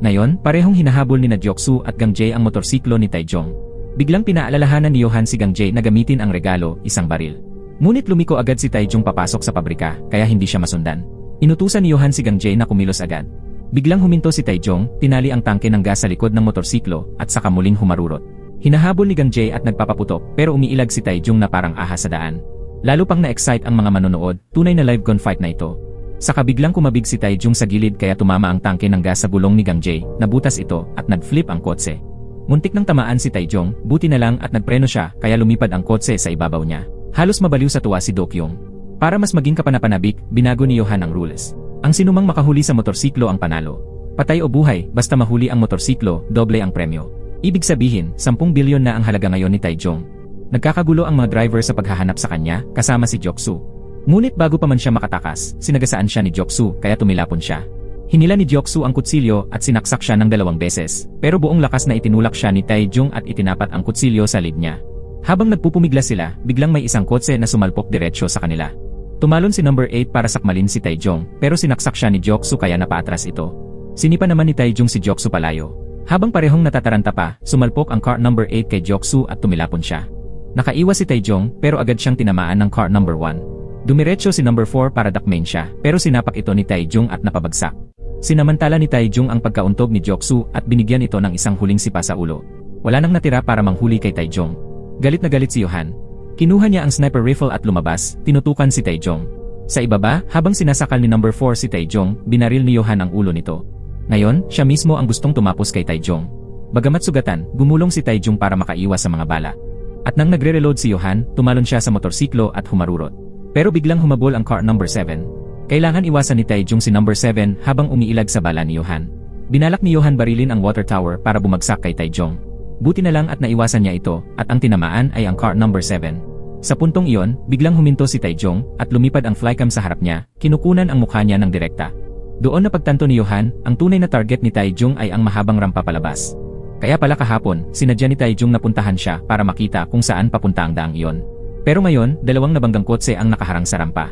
Ngayon, parehong hinahabol ni na Joksu at Gang Jae ang motorsiklo ni Taejong. Biglang pinaalalahanan ni Johan si Gang Jae na gamitin ang regalo, isang baril. Ngunit lumiko agad si Taejong papasok sa pabrika, kaya hindi siya masundan. Inutusan ni Johan si Gang Jae na kumilos agad. Biglang huminto si Taejong, tinali ang tangke ng gas sa likod ng motorsiklo at saka muling humarurot. Hinahabol ni Gang Jae at nagpapaputok pero umiilag si Taejong na parang ahas sa daan. Lalo pang na-excite ang mga manonood, tunay na live gunfight na ito. Saka biglang kumabig si Taejong sa gilid kaya tumama ang tangke ng gas sa gulong ni Gang Jae, nabutas ito at nag-flip ang kotse. Muntik nang tamaan si Taejong, buti na lang at nagpreno siya kaya lumipad ang kotse sa ibabaw niya. Halos mabaliw sa tuwa si Dokyung. Para mas maging kapanapanabik, binago ni Johan ang rules. Ang sinumang makahuli sa motorsiklo ang panalo. Patay o buhay, basta mahuli ang motorsiklo, doble ang premyo. Ibig sabihin, 10 bilyon na ang halaga ngayon ni Taejong. Nagkakagulo ang mga driver sa paghahanap sa kanya, kasama si Joksu. Ngunit bago pa man siya makatakas, sinagasaan siya ni Joksu kaya tumilapon siya. Hinila ni Joksu ang kutsilyo at sinaksak siya ng 2 beses, pero buong lakas na itinulak siya ni Taejong at itinapat ang kutsilyo sa lid niya. Habang nagpupumigla sila, biglang may isang kotse na sumalpok diretsyo sa kanila. Tumalon si number 8 para sakmalin si Taejong, pero sinaksak siya ni Joksu kaya napaatras ito. Sinipa naman ni Taejong si Joksu palayo. Habang parehong natataranta pa, sumalpok ang car number 8 kay Joksu at tumilapon siya. Nakaiwas si Taejong pero agad siyang tinamaan ng car number 1. Dumiretso si number 4 para dakmain siya pero sinapak ito ni Taejong at napabagsak. Sinamantala ni Taejong ang pagkauntog ni Joksu at binigyan ito ng isang huling sipa sa ulo. Wala nang natira para manghuli kay Taejong. Galit na galit si Johan. Kinuha niya ang sniper rifle at lumabas, tinutukan si Taejong. Sa ibaba, habang sinasakal ni number 4 si Taejong, binaril ni Johan ang ulo nito. Ngayon, siya mismo ang gustong tumapos kay Taejong. Bagamat sugatan, gumulong si Taejong para makaiwas sa mga bala. At nang nagre-reload si Johan, tumalon siya sa motorsiklo at humarurot. Pero biglang humabol ang car number 7. Kailangan iwasan ni Taejong si number 7 habang umiilag sa bala ni Johan. Binalak ni Johan barilin ang water tower para bumagsak kay Taejong. Buti na lang at naiwasan niya ito at ang tinamaan ay ang car number 7. Sa puntong iyon, biglang huminto si Taejong at lumipad ang flycam sa harap niya, kinukunan ang mukha niya ng direkta. Doon napagtanto ni Johan, ang tunay na target ni Taejong ay ang mahabang rampa palabas. Kaya pala kahapon, sinadya ni Taejong na puntahan siya para makita kung saan papunta ang daang iyon. Pero ngayon, dalawang nabanggang kotse ang nakaharang sa rampa.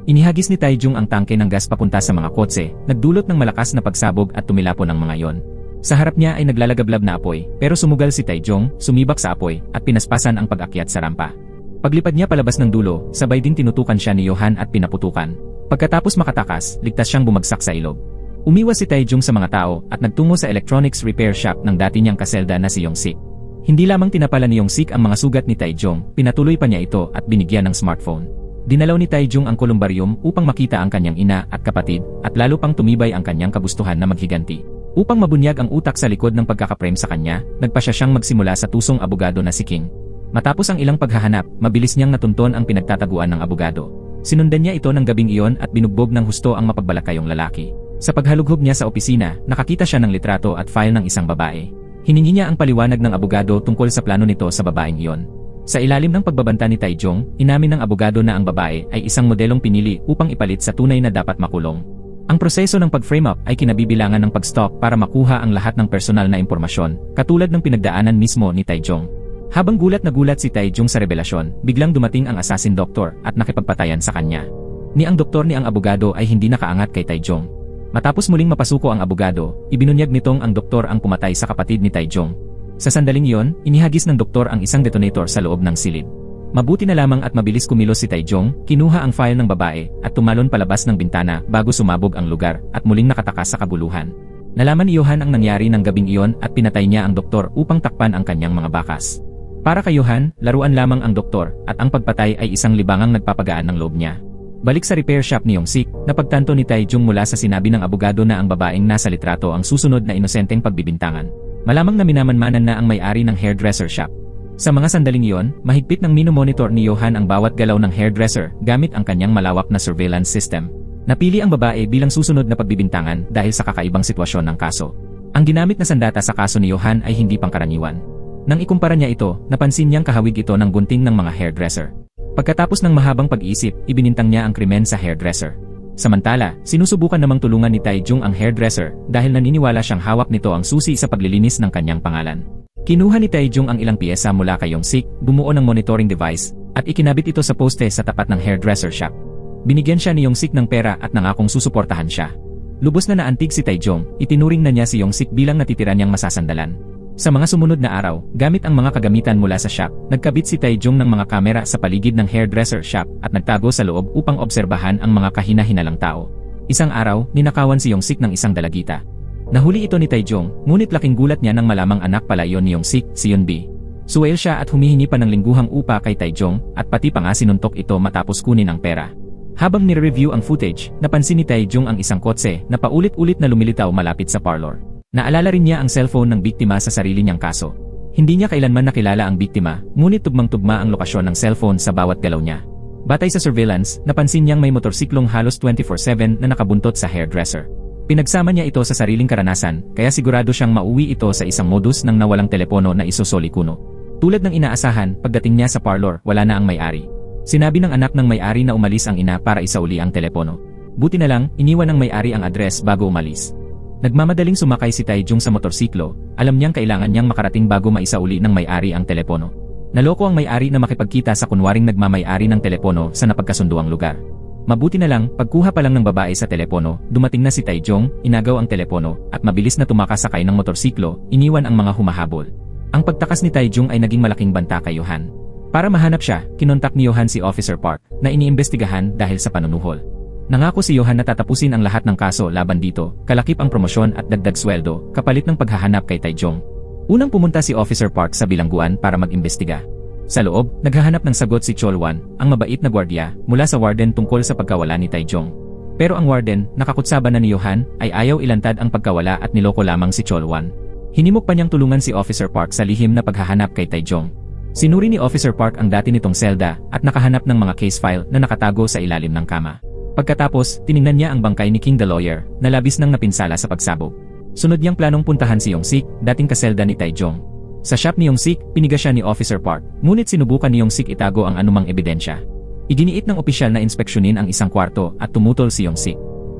Inihagis ni Taejong ang tangke ng gas papunta sa mga kotse, nagdulot ng malakas na pagsabog at tumilapon ang mga iyon. Sa harap niya ay naglalagablab na apoy, pero sumugal si Taejong, sumibak sa apoy, at pinaspasan ang pag-akyat sa rampa. Paglipad niya palabas ng dulo, sabay din tinutukan siya ni Johan at pinaputukan. Pagkatapos makatakas, ligtas siyang bumagsak sa ilog. Umiwas si Taejong sa mga tao at nagtungo sa electronics repair shop ng dati niyang kaselda na si Yongsik. Hindi lamang tinapala ni Yongsik ang mga sugat ni Taejong, pinatuloy pa niya ito at binigyan ng smartphone. Dinalaw ni Taejong ang kolumbarium upang makita ang kanyang ina at kapatid at lalo pang tumibay ang kanyang kagustuhan na maghiganti. Upang mabunyag ang utak sa likod ng pagkakapreme sa kanya, nagpasya siyang magsimula sa tusong abogado na si King. Matapos ang ilang paghahanap, mabilis niyang natunton ang pinagtataguan ng abogado. Sinundan niya ito ng gabing iyon at binugbog ng husto ang mapagbalakayong lalaki. Sa paghalughog niya sa opisina, nakakita siya ng litrato at file ng isang babae. Hiningi niya ang paliwanag ng abogado tungkol sa plano nito sa babaeng iyon. Sa ilalim ng pagbabanta ni Taejong, inamin ng abogado na ang babae ay isang modelong pinili upang ipalit sa tunay na dapat makulong. Ang proseso ng pag-frame up ay kinabibilangan ng pag-stalk para makuha ang lahat ng personal na impormasyon, katulad ng pinagdaanan mismo ni Taejong. Habang gulat na gulat si Taejong sa revelasyon, biglang dumating ang assassin doctor at nakipagpatayan sa kanya. Ni ang doktor ni ang abogado ay hindi nakaangat kay Taejong. Matapos muling mapasuko ang abogado, ibinunyag nitong ang doktor ang pumatay sa kapatid ni Taejong. Sa sandaling iyon, inihagis ng doktor ang isang detonator sa loob ng silid. Mabuti na lamang at mabilis kumilos si Taejong, kinuha ang file ng babae at tumalon palabas ng bintana bago sumabog ang lugar at muling nakatakas sa kabuluhan. Nalaman ni Johan ang nangyari ng gabing iyon at pinatay niya ang doktor upang takpan ang kanyang mga bakas. Para kay Johan, laruan lamang ang doktor at ang pagpatay ay isang libangang nagpapagaan ng loob niya. Balik sa repair shop ni Yongsik, napagtanto ni Taejong mula sa sinabi ng abogado na ang babaeng nasa litrato ang susunod na inosenteng pagbibintangan. Malamang na minamanmanan na ang may-ari ng hairdresser shop. Sa mga sandaling iyon, mahigpit ng minomonitor ni Johan ang bawat galaw ng hairdresser gamit ang kanyang malawak na surveillance system. Napili ang babae bilang susunod na pagbibintangan dahil sa kakaibang sitwasyon ng kaso. Ang ginamit na sandata sa kaso ni Johan ay hindi pangkaraniwan. Nang ikumpara niya ito, napansin niyang kahawig ito ng gunting ng mga hairdresser. Pagkatapos ng mahabang pag-iisip, ibinintang niya ang krimen sa hairdresser. Samantala, sinusubukan namang tulungan ni Taejong ang hairdresser dahil naniniwala siyang hawak nito ang susi sa paglilinis ng kanyang pangalan. Kinuha ni Taejong ang ilang piyesa mula kay Yongsik, bumuo ng monitoring device, at ikinabit ito sa poste sa tapat ng hairdresser shop. Binigyan siya ni Yongsik ng pera at nangakong susuportahan siya. Lubos na naantig si Taejong, itinuring na niya si Yongsik bilang natitira niyang masasandalan. Sa mga sumunod na araw, gamit ang mga kagamitan mula sa shop, nagkabit si Taejong ng mga kamera sa paligid ng hairdresser shop at nagtago sa loob upang obserbahan ang mga kahina-hinalang tao. Isang araw, ninakawan si Yongsik ng isang dalagita. Nahuli ito ni Taejong, ngunit laking gulat niya nang malamang anak pala iyon ni Yongsik, si Yeonbi. Suwail siya at humihingi pa ng lingguhang upa kay Taejong at pati pa nga sinuntok ito matapos kunin ang pera. Habang nire-review ang footage, napansin ni Taejong ang isang kotse na paulit-ulit na lumilitaw malapit sa parlor. Naalala rin niya ang cellphone ng biktima sa sarili niyang kaso. Hindi niya kailanman nakilala ang biktima, ngunit tugmang-tugma ang lokasyon ng cellphone sa bawat galaw niya. Batay sa surveillance, napansin niyang may motorsiklong halos 24/7 na nakabuntot sa hairdresser. Pinagsama niya ito sa sariling karanasan, kaya sigurado siyang mauwi ito sa isang modus ng nawalang telepono na isusoli kuno. Tulad ng inaasahan, pagdating niya sa parlor, wala na ang may-ari. Sinabi ng anak ng may-ari na umalis ang ina para isauli ang telepono. Buti na lang, iniwan ng may-ari ang address bago umalis. Nagmamadaling sumakay si Taejong sa motorsiklo, alam niyang kailangan niyang makarating bago maisauli ng may-ari ang telepono. Naloko ang may-ari na makipagkita sa kunwaring nagmamay-ari ng telepono sa napagkasunduang lugar. Mabuti na lang, pagkuha pa lang ng babae sa telepono, dumating na si Taejong, inagaw ang telepono, at mabilis na tumakas sakay ng motorsiklo, iniwan ang mga humahabol. Ang pagtakas ni Taejong ay naging malaking banta kay Johan. Para mahanap siya, kinontak ni Johan si Officer Park, na iniimbestigahan dahil sa panunuhol. Nangako si Johan na tatapusin ang lahat ng kaso laban dito, kalakip ang promosyon at dagdag sweldo, kapalit ng paghahanap kay Taejong. Unang pumunta si Officer Park sa bilangguan para mag-imbestiga. Sa loob, naghahanap ng sagot si Cholwan, ang mabait na gwardiya, mula sa warden tungkol sa pagkawala ni Taejong. Pero ang warden, nakakutsaban na ni Johan, ay ayaw ilantad ang pagkawala at niloko lamang si Cholwan. Hinimok pa niyang tulungan si Officer Park sa lihim na paghahanap kay Taejong. Sinuri ni Officer Park ang dati nitong selda at nakahanap ng mga case file na nakatago sa ilalim ng kama. Pagkatapos, tiningnan niya ang bangkay ni King the Lawyer, na labis nang napinsala sa pagsabog. Sunod niyang planong puntahan si Yong-sik, dating kaselda ni Taejong. Sa shop ni Yong-sik, piniga siya ni Officer Park, ngunit sinubukan ni Yong-sik itago ang anumang ebidensya. Iginiit ng opisyal na inspeksyonin ang isang kwarto at tumutol si Yong-sik.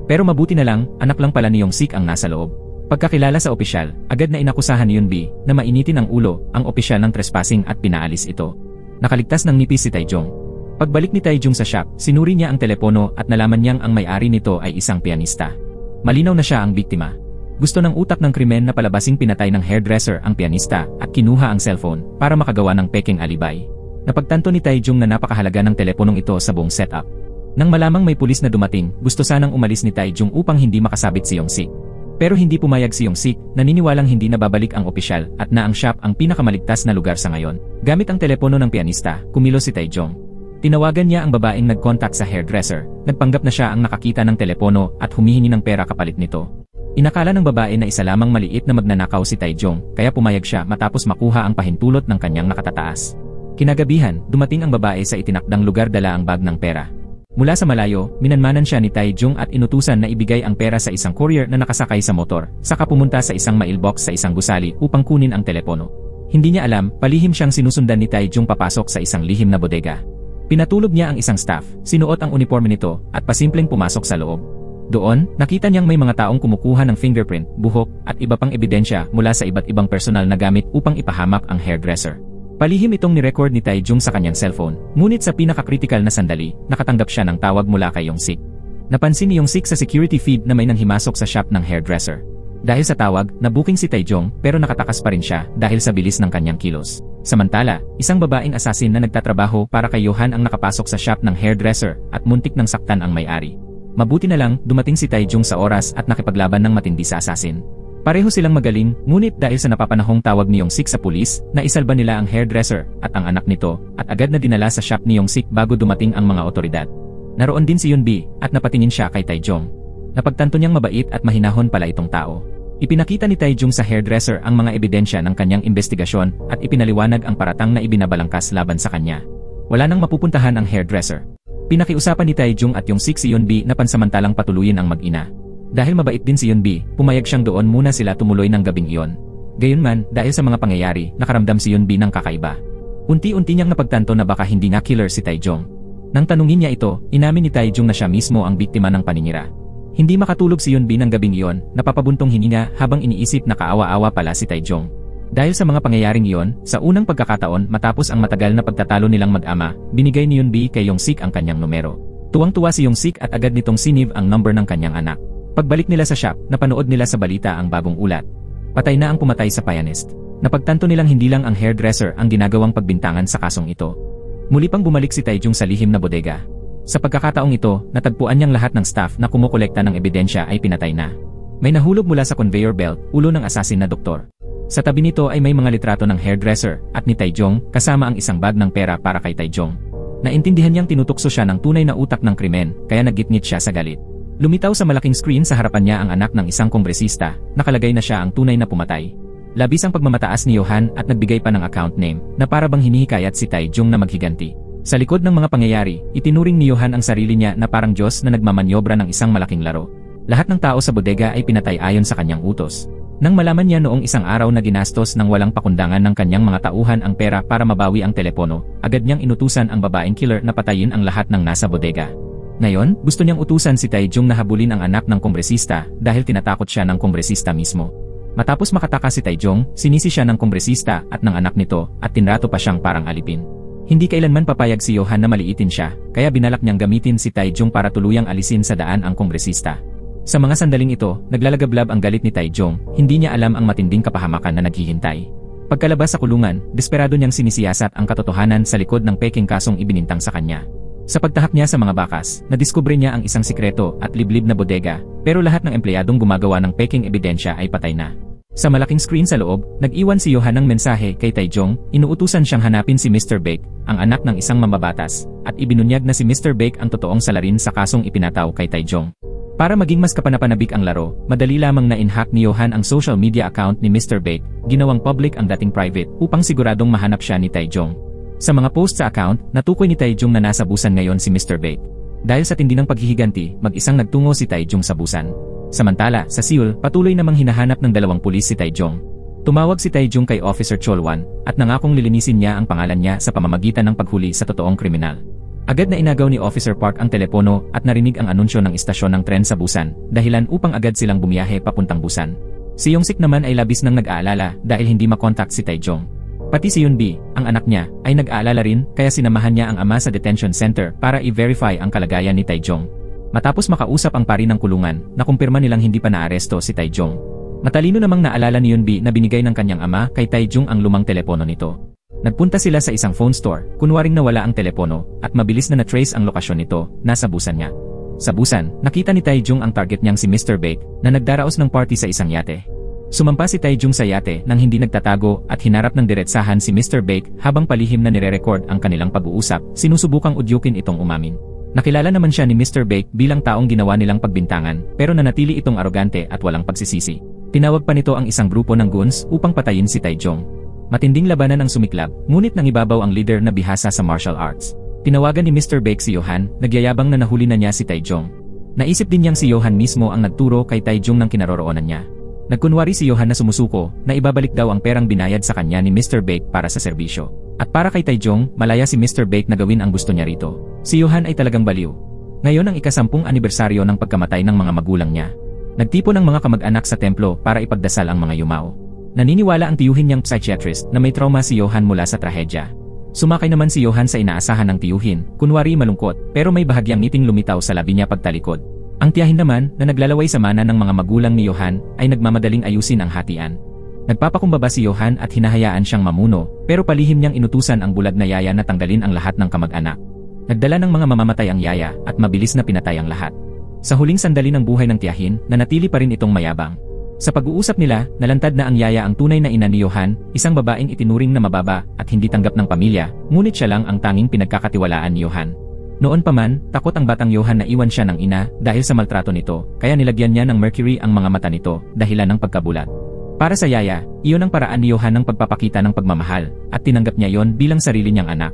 Pero mabuti na lang, anak lang pala ni Yong-sik ang nasa loob. Pagkakilala sa opisyal, agad na inakusahan ni Yun-bi na mainitin ang ulo ang opisyal ng trespassing at pinaalis ito. Nakaligtas ng nipis si Taejong. Pagbalik ni Taejong sa shop, sinuri niya ang telepono at nalaman niyang ang may-ari nito ay isang pianista. Malinaw na siya ang biktima. Gusto ng utak ng krimen na palabasing pinatay ng hairdresser ang pianista at kinuha ang cellphone para makagawa ng peking alibay. Napagtanto ni Taejong na napakahalaga ng teleponong ito sa buong setup. Nang malamang may pulis na dumating, gusto sanang umalis ni Taejong upang hindi makasabit si Yong-sik. Pero hindi pumayag si Yong-sik, naniniwalang hindi na babalik ang opisyal at na ang shop ang pinakamaligtas na lugar sa ngayon. Gamit ang telepono ng pianista, kumilos si Taejong. Tinawagan niya ang babaeng nag-contact sa hairdresser, nagpanggap na siya ang nakakita ng telepono at humihingi ng pera kapalit nito. Inakala ng babae na isa lamang maliit na magnanakaw si Taejong, kaya pumayag siya matapos makuha ang pahintulot ng kanyang nakatataas. Kinagabihan, dumating ang babae sa itinakdang lugar dala ang bag ng pera. Mula sa malayo, minanmanan siya ni Taejong at inutusan na ibigay ang pera sa isang courier na nakasakay sa motor, saka pumunta sa isang mailbox sa isang gusali upang kunin ang telepono. Hindi niya alam, palihim siyang sinusundan ni Taejong papasok sa isang lihim na bodega. Pinatulog niya ang isang staff, sinuot ang uniforme nito, at pasimpleng pumasok sa loob. Doon, nakita niyang may mga taong kumukuha ng fingerprint, buhok, at iba pang ebidensya mula sa iba't ibang personal na gamit upang ipahamak ang hairdresser. Palihim itong ni-record ni Taejong sa kanyang cellphone, ngunit sa pinakakritikal na sandali, nakatanggap siya ng tawag mula kay Yong-sik. Napansin ni Yong-sik sa security feed na may nanghimasok sa shop ng hairdresser. Dahil sa tawag, nabuking si Taejong pero nakatakas pa rin siya dahil sa bilis ng kanyang kilos. Samantala, isang babaeng asasin na nagtatrabaho para kay Yohan ang nakapasok sa shop ng hairdresser at muntik nang saktan ang may-ari. Mabuti na lang, dumating si Taejong sa oras at nakipaglaban ng matindi sa asasin. Pareho silang magaling, ngunit dahil sa napapanahong tawag ni Yong-sik sa pulis, naisalba nila ang hairdresser at ang anak nito at agad na dinala sa shop ni Yong-sik bago dumating ang mga otoridad. Naroon din si Yun-bi at napatingin siya kay Taejong. Napagtanto niyang mabait at mahinahon pala itong tao. Ipinakita ni Taejong sa hairdresser ang mga ebidensya ng kanyang investigasyon at ipinaliwanag ang paratang na ibinabalangkas laban sa kanya. Wala nang mapupuntahan ang hairdresser. Pinakiusapan ni Taejong at Yong-sik si Yun-bi na pansamantalang patuloyin ang mag-ina. Dahil mabait din si Yun-bi, pumayag siyang doon muna sila tumuloy ng gabing iyon. Gayunman, dahil sa mga pangyayari, nakaramdam si Yun-bi ng kakaiba. Unti-unti niyang napagtanto na baka hindi nga killer si Taejong. Nang tanungin niya ito, inamin ni Taejong na siya mismo ang biktima ng paninira. Hindi makatulog si Yun-bi ng gabing iyon, napapabuntong hininga habang iniisip na kaawa-awa pala si Taejong. Dahil sa mga pangyayaring iyon, sa unang pagkakataon matapos ang matagal na pagtatalo nilang mag-ama, binigay ni Yun-bi kay Yong-sik ang kanyang numero. Tuwang-tuwa si Yong-sik at agad nitong sinave ang number ng kanyang anak. Pagbalik nila sa shop, napanood nila sa balita ang bagong ulat. Patay na ang pumatay sa pianist. Napagtanto nilang hindi lang ang hairdresser ang ginagawang pagbintangan sa kasong ito. Muli pang bumalik si Taejong sa lihim na bodega. Sa pagkakataong ito, natagpuan niyang lahat ng staff na kumukolekta ng ebidensya ay pinatay na. May nahulog mula sa conveyor belt, ulo ng asasin na doktor. Sa tabi nito ay may mga litrato ng hairdresser at ni Taejong kasama ang isang bag ng pera para kay Taejong. Naintindihan niyang tinutukso siya ng tunay na utak ng krimen, kaya nagitngit siya sa galit. Lumitaw sa malaking screen sa harapan niya ang anak ng isang kongresista, nakalagay na siya ang tunay na pumatay. Labis ang pagmamataas ni Yohan at nagbigay pa ng account name na para bang hinihikayat si Taejong na maghiganti. Sa likod ng mga pangyayari, itinuring ni Yohan ang sarili niya na parang Diyos na nagmamanyobra ng isang malaking laro. Lahat ng tao sa bodega ay pinatay ayon sa kanyang utos. Nang malaman niya noong isang araw na ginastos ng walang pakundangan ng kanyang mga tauhan ang pera para mabawi ang telepono, agad niyang inutusan ang babaeng killer na patayin ang lahat ng nasa bodega. Ngayon, gusto niyang utusan si Taejong na habulin ang anak ng kongresista dahil tinatakot siya ng kongresista mismo. Matapos makataka si Taejong, sinisi siya ng kongresista at ng anak nito at tinrato pa siyang parang alipin. Hindi kailanman papayag si Yohan na maliitin siya, kaya binalak niyang gamitin si Taejong para tuluyang alisin sa daan ang kongresista. Sa mga sandaling ito, naglalagablab ang galit ni Taejong, hindi niya alam ang matinding kapahamakan na naghihintay. Pagkalabas sa kulungan, desperado niyang sinisiyasat ang katotohanan sa likod ng peking kasong ibinintang sa kanya. Sa pagtahak niya sa mga bakas, nadiskubre niya ang isang sikreto at liblib na bodega, pero lahat ng empleyadong gumagawa ng peking ebidensya ay patay na. Sa malaking screen sa loob, nag-iwan si Yohan ng mensahe kay Taejong, inuutusan siyang hanapin si Mr. Baek, ang anak ng isang mambabatas, at ibinunyag na si Mr. Baek ang totoong salarin sa kasong ipinataw kay Taejong. Para maging mas kapanapanabik ang laro, madali lamang na in-hack ni Yohan ang social media account ni Mr. Baek, ginawang public ang dating private upang siguradong mahanap siya ni Taejong. Sa mga post sa account, natukoy ni Taejong na nasa busan ngayon si Mr. Baek. Dahil sa tindi ng paghihiganti, mag-isang nagtungo si Taejong sa Busan. Samantala, sa Seoul, patuloy namang hinahanap ng 2 pulis si Taejong. Tumawag si Taejong kay Officer Cholwan at nangakong lilinisin niya ang pangalan niya sa pamamagitan ng paghuli sa totoong kriminal. Agad na inagaw ni Officer Park ang telepono at narinig ang anunsyo ng istasyon ng tren sa Busan, dahilan upang agad silang bumiyahe papuntang Busan. Si Yongsik naman ay labis nang nag-aalala dahil hindi makontak si Taejong. Pati si Yunbi, ang anak niya, ay nag-aalala rin kaya sinamahan niya ang ama sa detention center para i-verify ang kalagayan ni Taejong. Matapos makausap ang pari ng kulungan, nakumpirma nilang hindi pa naaresto si Taejong. Matalino namang naalala ni Yunbi na binigay ng kanyang ama kay Taejong ang lumang telepono nito. Nagpunta sila sa isang phone store, kunwaring nawala ang telepono, at mabilis na na-trace ang lokasyon nito, nasa Busan niya. Sa Busan, nakita ni Taejong ang target niyang si Mr. Baek na nagdaraos ng party sa isang yate. Sumampa si Taejong sa yate nang hindi nagtatago at hinarap ng diretsahan si Mr. Baek habang palihim na nire-record ang kanilang pag-uusap, sinusubukang udyukin itong umamin. Nakilala naman siya ni Mr. Baek bilang taong ginawa nilang pagbintangan pero nanatili itong arogante at walang pagsisisi. Tinawag pa nito ang isang grupo ng goons upang patayin si Taejong. Matinding labanan ang sumiklab, ngunit nangibabaw ang leader na bihasa sa martial arts. Tinawagan ni Mr. Baek si Johan, nagyayabang na nahuli na niya si Taejong. Naisip din niyang si Johan mismo ang nagturo kay Taejong ng kinaroroonan niya. Nagkunwari si Johan na sumusuko na ibabalik daw ang perang binayad sa kanya ni Mr. Baek para sa serbisyo. At para kay Taejong, malaya si Mr. Baek na gawin ang gusto niya rito. Si Johan ay talagang baliw. Ngayon ang ika-10 anibersaryo ng pagkamatay ng mga magulang niya. Nagtipon ng mga kamag-anak sa templo para ipagdasal ang mga yumao. Naniniwala ang tiyuhin niyang psychiatrist na may trauma si Johan mula sa trahedya. Sumakay naman si Johan sa inaasahan ng tiyuhin, kunwari malungkot, pero may bahagyang ngiting lumitaw sa labi niya pagtalikod. Ang tiyahin naman, na naglalaway sa mana ng mga magulang ni Johan, ay nagmamadaling ayusin ang hatian. Nagpapakumbaba si Johan at hinahayaan siyang mamuno, pero palihim niyang inutusan ang bulag na yaya na tanggalin ang lahat ng kamag-anak. Nagdala ng mga mamamatay ang yaya at mabilis na pinatay ang lahat. Sa huling sandali ng buhay ng tiyahin, nanatili pa rin itong mayabang. Sa pag-uusap nila, nalantad na ang yaya ang tunay na ina ni Johan, isang babaeng itinuring na mababa at hindi tanggap ng pamilya, ngunit siya lang ang tanging pinagkakatiwalaan ni Johan. Noon pa man, takot ang batang Johan na iwan siya ng ina dahil sa maltrato nito, kaya nilagyan niya ng mercury ang mga mata nito, dahilan ng pagkabulat. Para sa yaya, iyon ang paraan ni Johan ng pagpapakita ng pagmamahal, at tinanggap niya yon bilang sarili niyang anak.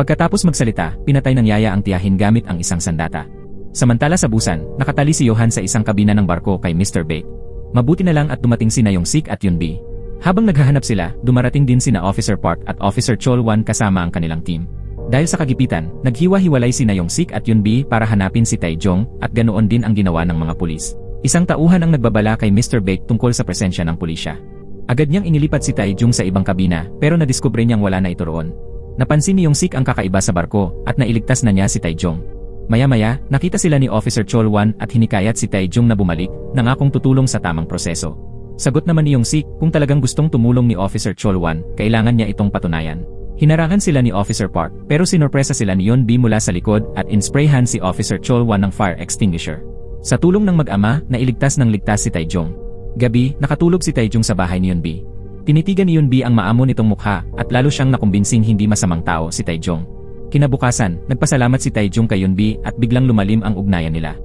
Pagkatapos magsalita, pinatay ng yaya ang tiyahin gamit ang isang sandata. Samantala sa Busan, nakatali si Johan sa isang kabina ng barko kay Mr. Baek. Mabuti na lang at dumating sina Yongsik at Yunbi. Habang naghahanap sila, dumarating din sina Officer Park at Officer Cholwan kasama ang kanilang team. Dahil sa kagipitan, naghiwa-hiwalay sina Yongsik at Yunbi para hanapin si Taejong at ganoon din ang ginawa ng mga pulis. Isang tauhan ang nagbabala kay Mr. Baek tungkol sa presensya ng pulisya. Agad niyang inilipat si Taejong sa ibang kabina pero nadiskubre niyang wala na ito roon. Napansin ni Yongsik ang kakaiba sa barko at nailigtas na niya si Taejong. Maya-maya, nakita sila ni Officer Cholwan at hinikayat si Taejong na bumalik, nangakong tutulong sa tamang proseso. Sagot naman ni Yongsik, kung talagang gustong tumulong ni Officer Cholwan, kailangan niya itong patunayan. Hinarangan sila ni Officer Park pero sinorpresa sila ni Yunbi mula sa likod at insprayhan si Officer Cholwan ng fire extinguisher. Sa tulong ng mag-ama, nailigtas ng ligtas si Taejong. Gabi, nakatulog si Taejong sa bahay ni Yunbi. Tinitigan ni Yunbi ang maamo nitong mukha at lalo siyang nakumbinsing hindi masamang tao si Taejong. Kinabukasan, nagpasalamat si Taejong kay Yunbi at biglang lumalim ang ugnayan nila.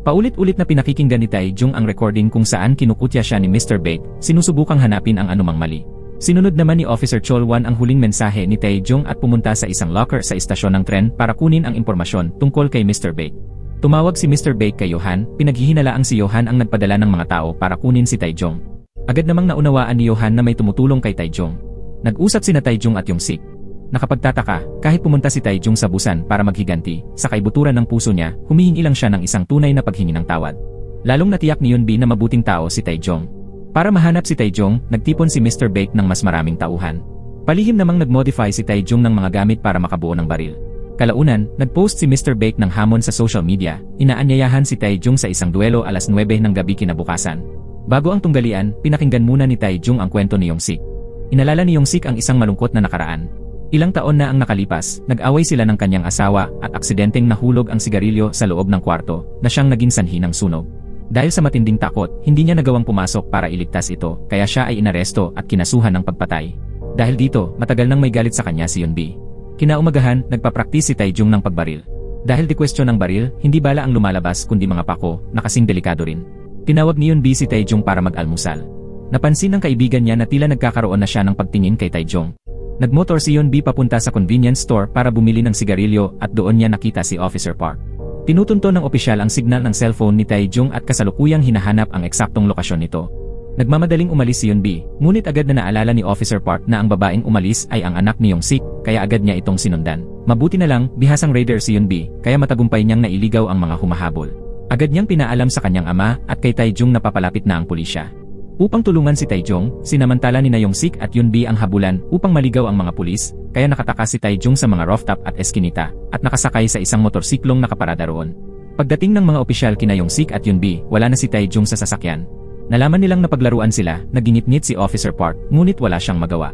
Paulit-ulit na pinakikinggan ni Taejong ang recording kung saan kinukutya siya ni Mr. Baek, sinusubukang hanapin ang anumang mali. Sinunod naman ni Officer Cholwan ang huling mensahe ni Taejong at pumunta sa isang locker sa istasyon ng tren para kunin ang impormasyon tungkol kay Mr. Baek. Tumawag si Mr. Baek kay Johan, pinaghihinalaang si Johan ang nagpadala ng mga tao para kunin si Taejong. Agad namang naunawaan ni Johan na may tumutulong kay Taejong. Nag-usap sina Taejong at Yongsik. Nakapagtataka, kahit pumunta si Taejong sa Busan para maghiganti, sa kaibuturan ng puso niya, humihingi lang siya ng isang tunay na paghingi ng tawad. Lalong natiyak ni Yunbi na mabuting tao si Taejong. Para mahanap si Taejong, nagtipon si Mr. Baek ng mas maraming tauhan. Palihim namang nag-modify si Taejong ng mga gamit para makabuo ng baril. Kalaunan, nag-post si Mr. Baek ng hamon sa social media, inaanyayahan si Taejong sa isang duelo alas 9 ng gabi kinabukasan. Bago ang tunggalian, pinakinggan muna ni Taejong ang kwento ni Yongsik. Inalala ni Yongsik ang isang malungkot na nakaraan. Ilang taon na ang nakalipas, nag-away sila ng kanyang asawa at aksidenteng nahulog ang sigarilyo sa loob ng kwarto na siyang naging sanhi ng sunog. Dahil sa matinding takot, hindi niya nagawang pumasok para iligtas ito, kaya siya ay inaresto at kinasuhan ng pagpatay. Dahil dito, matagal nang may galit sa kanya si Yunbi. Kinaumagahan, nagpa-practice si Taejong ng pagbaril. Dahil di kwestiyon ng baril, hindi bala ang lumalabas kundi mga pako, na kasing delikado rin. Tinawag ni Yunbi si Taejong para mag-almusal. Napansin ng kaibigan niya na tila nagkakaroon na siya ng pagtingin kay Taejong. Nagmotor si Yunbi papunta sa convenience store para bumili ng sigarilyo at doon niya nakita si Officer Park. Tinutunto ng opisyal ang signal ng cellphone ni Tae-jung at kasalukuyang hinahanap ang eksaktong lokasyon nito. Nagmamadaling umalis si Yun-bi, ngunit agad na naalala ni Officer Park na ang babaeng umalis ay ang anak ni Yong-sik, kaya agad niya itong sinundan. Mabuti na lang, bihasang raider si Yun-bi, kaya matagumpay niyang nailigaw ang mga humahabol. Agad niyang pinaalam sa kanyang ama at kay Tae-jung na papalapit na ang pulisya. Upang tulungan si Tae-jung, sinamantala ni Yong-sik at Yun-bi ang habulan upang maligaw ang mga pulis, kaya nakatakas si Tae-jung sa mga rooftop at eskinita, at nakasakay sa isang motorsiklong nakaparada roon. Pagdating ng mga opisyal kina Yong-sik at Yun-bi, wala na si Tae-jung sa sasakyan. Nalaman nilang napaglaruan sila, naginitngit si Officer Park, ngunit wala siyang magawa.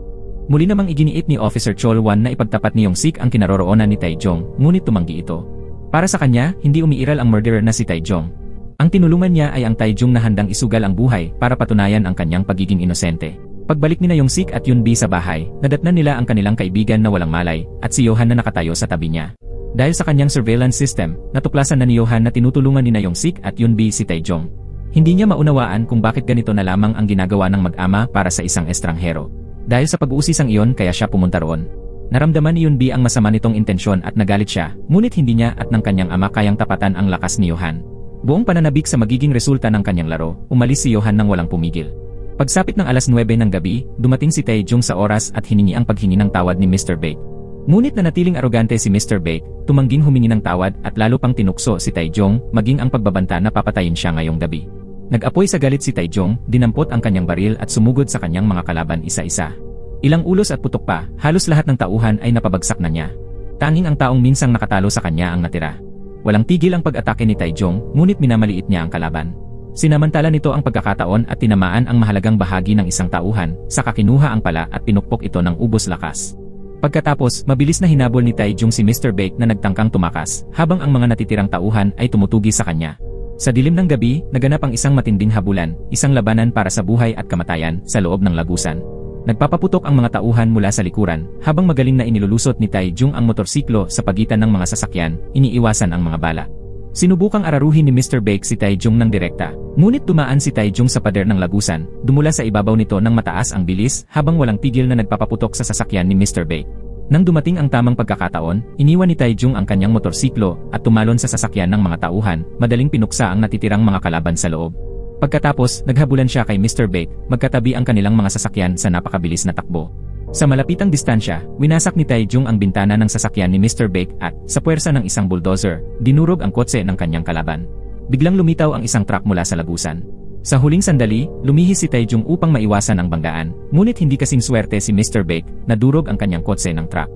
Muli namang iginiit ni Officer Chol-won na ipagtapat ni Yong-sik ang kinaroroonan ni Tae-jung, ngunit tumanggi ito. Para sa kanya, hindi umiiral ang murderer na si Tae-jung. Ang tinulungan niya ay ang Tae-jung na handang isugal ang buhay para patunayan ang kanyang pagiging inosente. Pagbalik ni Yong-sik at Yun-bi sa bahay, nadatnan nila ang kanilang kaibigan na walang malay, at si Yohan na nakatayo sa tabi niya. Dahil sa kanyang surveillance system, natuklasan na ni Yohan na tinutulungan ni Yong-sik at Yun-bi si Tae-jung. Hindi niya maunawaan kung bakit ganito na lamang ang ginagawa ng mag-ama para sa isang estranghero. Dahil sa pag-uusisang iyon kaya siya pumunta roon. Naramdaman ni Yun-bi ang masama nitong intensyon at nagalit siya, ngunit hindi niya at ng kanyang ama kayang tapatan ang lakas ni Yohan. Buong pananabik sa magiging resulta ng kanyang laro, umalis si Yohan nang walang pumigil. Pagsapit ng alas 9 ng gabi, dumating si Tae-jung sa oras at hiningi ang paghingi ng tawad ni Mr. Baek. Ngunit nanatiling arogante si Mr. Baek, tumangging humingi ng tawad at lalo pang tinukso si Tae-jung, maging ang pagbabanta na papatayin siya ngayong gabi. Nag-apoy sa galit si Tae-jung, dinampot ang kanyang baril at sumugod sa kanyang mga kalaban isa-isa. Ilang ulos at putok pa, halos lahat ng tauhan ay napabagsak na niya. Tanging ang taong minsang nakatalo sa kanya ang natira. Walang tigil ang pag-atake ni Tae-jung, ngunit minamaliit niya ang kalaban. Sinamantala nito ang pagkakataon at tinamaan ang mahalagang bahagi ng isang tauhan, saka kinuha ang pala at pinukpok ito ng ubos lakas. Pagkatapos, mabilis na hinabol ni Tae-jung si Mr. Baek na nagtangkang tumakas, habang ang mga natitirang tauhan ay tumutugi sa kanya. Sa dilim ng gabi, naganap ang isang matinding habulan, isang labanan para sa buhay at kamatayan, sa loob ng lagusan. Nagpapaputok ang mga tauhan mula sa likuran, habang magaling na inilulusot ni Tae-jung ang motorsiklo sa pagitan ng mga sasakyan, iniiwasan ang mga bala. Sinubukang araruhin ni Mr. Baek si Tae-jung ng direkta, ngunit dumaan si Tae-jung sa pader ng lagusan, dumula sa ibabaw nito ng mataas ang bilis habang walang tigil na nagpapaputok sa sasakyan ni Mr. Baek. Nang dumating ang tamang pagkakataon, iniwan ni Tae-jung ang kanyang motorsiklo at tumalon sa sasakyan ng mga tauhan, madaling pinuksa ang natitirang mga kalaban sa loob. Pagkatapos, naghabulan siya kay Mr. Baek, magkatabi ang kanilang mga sasakyan sa napakabilis na takbo. Sa malapitang distansya, winasak ni Tae-jung ang bintana ng sasakyan ni Mr. Baek at, sa puwersa ng isang bulldozer, dinurog ang kotse ng kanyang kalaban. Biglang lumitaw ang isang truck mula sa lagusan. Sa huling sandali, lumihis si Tae-jung upang maiwasan ang banggaan, ngunit hindi kasing swerte si Mr. Baek, nadurog ang kanyang kotse ng truck.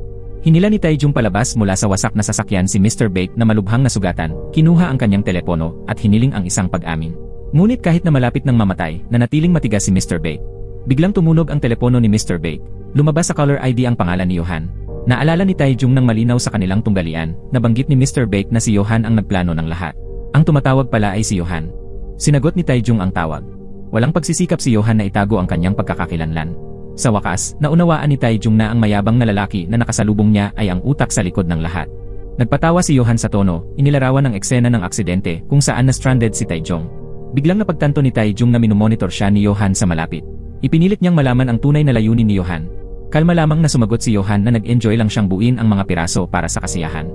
Hinila ni Tae-jung palabas mula sa wasak na sasakyan si Mr. Baek na malubhang nasugatan, kinuha ang kanyang telepono, at hiniling ang isang pag-amin. Ngunit kahit na malapit ng mamatay, nanatiling matigas si Mr. Baek. Biglang tumunog ang telepono ni Mr. Baek. Lumabas sa caller ID ang pangalan ni Yohan. Naalala ni Tae-jung nang malinaw sa kanilang tunggalian, nabanggit ni Mr. Baek na si Yohan ang nagplano ng lahat. Ang tumatawag pala ay si Yohan. Sinagot ni Tae-jung ang tawag. Walang pagsisikap si Yohan na itago ang kanyang pagkakakilanlan. Sa wakas, naunawaan ni Tae-jung na ang mayabang na lalaki na nakasalubong niya ay ang utak sa likod ng lahat. Nagpatawa si Yohan sa tono, inilarawan ang eksena ng aksidente kung saan na-stranded si Tae-jung. Biglang napagtanto ni Tae-jung na minomonitor siya ni Yohan sa malapit. Ipinilit niyang malaman ang tunay na layunin ni Yohan. Kalma lamang na sumagot si Yohan na nag-enjoy lang siyang buuin ang mga piraso para sa kasiyahan.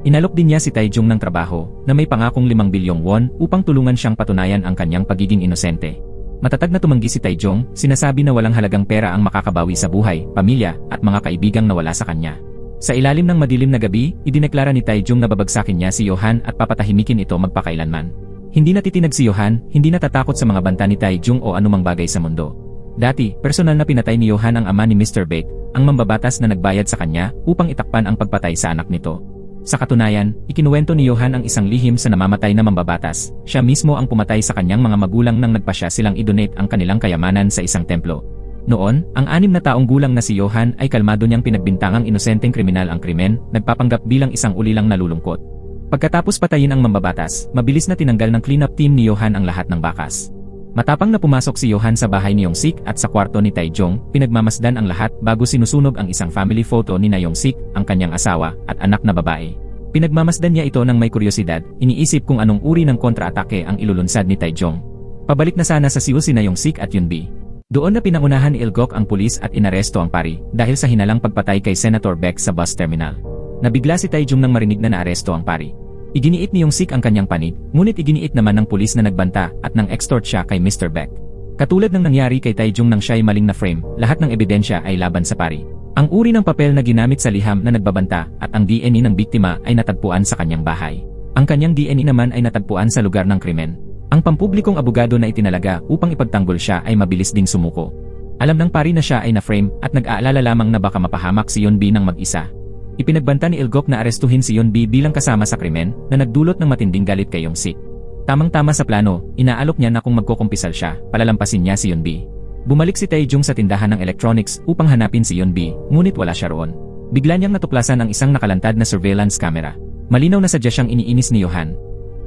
Inalok din niya si Tae-jung ng trabaho na may pangakong 5 bilyong won upang tulungan siyang patunayan ang kanyang pagiging inosente. Matatag na tumanggi si Tae-jung, sinasabi na walang halagang pera ang makakabawi sa buhay, pamilya, at mga kaibigang nawala sa kanya. Sa ilalim ng madilim na gabi, idineklara ni Tae-jung na babagsakin niya si Yohan at papatahimikin ito magpakailanman. Hindi natitinag si Yohan, hindi natatakot sa mga banta ni Tae-jung o anumang bagay sa mundo. Dati, personal na pinatay ni Yohan ang ama ni Mr. Baek, ang mambabatas na nagbayad sa kanya upang itakpan ang pagpatay sa anak nito. Sa katunayan, ikinuwento ni Yohan ang isang lihim sa namamatay na mambabatas. Siya mismo ang pumatay sa kanyang mga magulang nang nagpasya silang idonate ang kanilang kayamanan sa isang templo. Noon, ang 6 na taong gulang na si Yohan ay kalmado niyang pinagbintangang inosenteng kriminal ang krimen, nagpapanggap bilang isang ulilang nalulungkot. Pagkatapos patayin ang mambabatas, mabilis na tinanggal ng cleanup team ni Yohan ang lahat ng bakas. Matapang na pumasok si Yohan sa bahay ni Yong-sik at sa kwarto ni Tae-jung, pinagmamasdan ang lahat bago sinusunog ang isang family photo ni Yong-sik, ang kanyang asawa, at anak na babae. Pinagmamasdan niya ito ng may kuryosidad, iniisip kung anong uri ng kontra-atake ang ilulunsad ni Tae-jung. Pabalik na sana sa Seoul sina Yong-sik at Yun-bi. Doon na pinangunahan ni Il-gok ang pulis at inaresto ang pari dahil sa hinalang pagpatay kay Senator Baek sa bus terminal. Nabigla si Tae-jung nang marinig na naaresto ang pari. Iginiit ni Yong-sik ang kanyang panig, ngunit iginiit naman ng pulis na nagbanta at nang extort siya kay Mr. Beck. Katulad ng nangyari kay Tae-jung nang siya'y maling na frame, lahat ng ebidensya ay laban sa pari. Ang uri ng papel na ginamit sa liham na nagbabanta at ang DNA ng biktima ay natagpuan sa kanyang bahay. Ang kanyang DNA naman ay natagpuan sa lugar ng krimen. Ang pampublikong abogado na itinalaga upang ipagtanggol siya ay mabilis ding sumuko. Alam ng pari na siya ay na-frame at nag-aalala lamang na baka mapahamak si Yeon-bi ng mag-isa. Ipinagbanta ni Il-gok na arestuhin si Yeon-bi bilang kasama sa krimen na nagdulot ng matinding galit kay Yong-sik. Tamang-tama sa plano, inaalok niya na kung magkukumpisal siya, palalampasin niya si Yeon-bi. Bumalik si Tae-jung sa tindahan ng electronics upang hanapin si Yeon-bi, ngunit wala siya roon. Bigla niyang natuklasan ang isang nakalantad na surveillance camera. Malinaw na sadya siyang iniinis ni Yohan.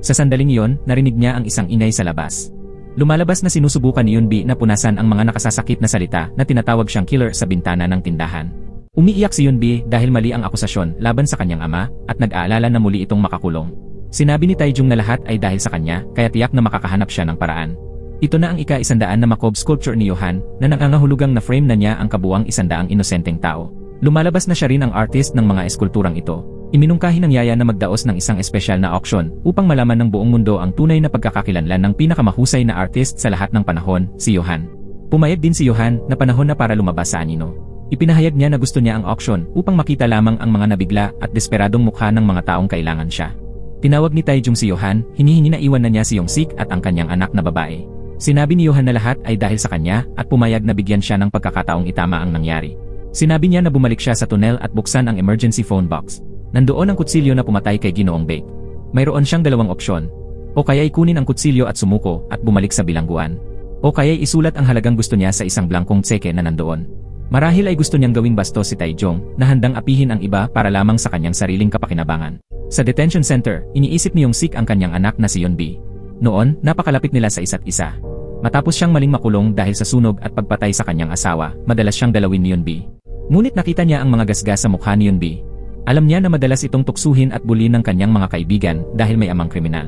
Sa sandaling iyon, narinig niya ang isang ingay sa labas. Lumalabas na sinusubukan ni Yeon-bi na punasan ang mga nakasasakit na salita na tinatawag siyang killer sa bintana ng tindahan. Umiiyak si Yeon-bi dahil mali ang akusasyon laban sa kanyang ama at nag-aalala na muli itong makakulong. Sinabi ni Tae-jung na lahat ay dahil sa kanya kaya tiyak na makakahanap siya ng paraan. Ito na ang ika-100 na macabre sculpture ni Yohan na nangangahulugang na frame na niya ang kabuwang 100 inosenteng tao. Lumalabas na siya rin ang artist ng mga eskulturang ito. Iminungkahi ng yaya na magdaos ng isang espesyal na auction upang malaman ng buong mundo ang tunay na pagkakakilanlan ng pinakamahusay na artist sa lahat ng panahon, si Yohan. Pumayag din si Yohan na panahon na para lumabas sa anino. Ipinahayag niya na gusto niya ang auction upang makita lamang ang mga nabigla at desperadong mukha ng mga taong kailangan siya. Tinawag ni Tae-jung si Yohan, hinihingi na iwan na niya si Yong-sik at ang kanyang anak na babae. Sinabi ni Yohan na lahat ay dahil sa kanya at pumayag na bigyan siya ng pagkakataong itama ang nangyari. Sinabi niya na bumalik siya sa tunnel at buksan ang emergency phone box. Nandoon ang kutsilyo na pumatay kay Ginoong Baek. Mayroon siyang dalawang opsyon. O kaya'y kunin ang kutsilyo at sumuko at bumalik sa bilangguan. O kaya'y isulat ang halagang gusto niya sa isang blangkong tseke na nandoon. Marahil ay gusto niyang gawing bastos si Tae-jung na handang apihin ang iba para lamang sa kanyang sariling kapakinabangan. Sa detention center, iniisip ni Yong-sik ang kanyang anak na si Yeon-bi. Noon, napakalapit nila sa isa't isa. Matapos siyang maling makulong dahil sa sunog at pagpatay sa kanyang asawa, madalas siyang dalawin ni Yeon-bi. Ngunit nakita niya ang mga gasgas sa mukha ni Yeon-bi. Alam niya na madalas itong tuksuhin at bulin ng kanyang mga kaibigan dahil may amang kriminal.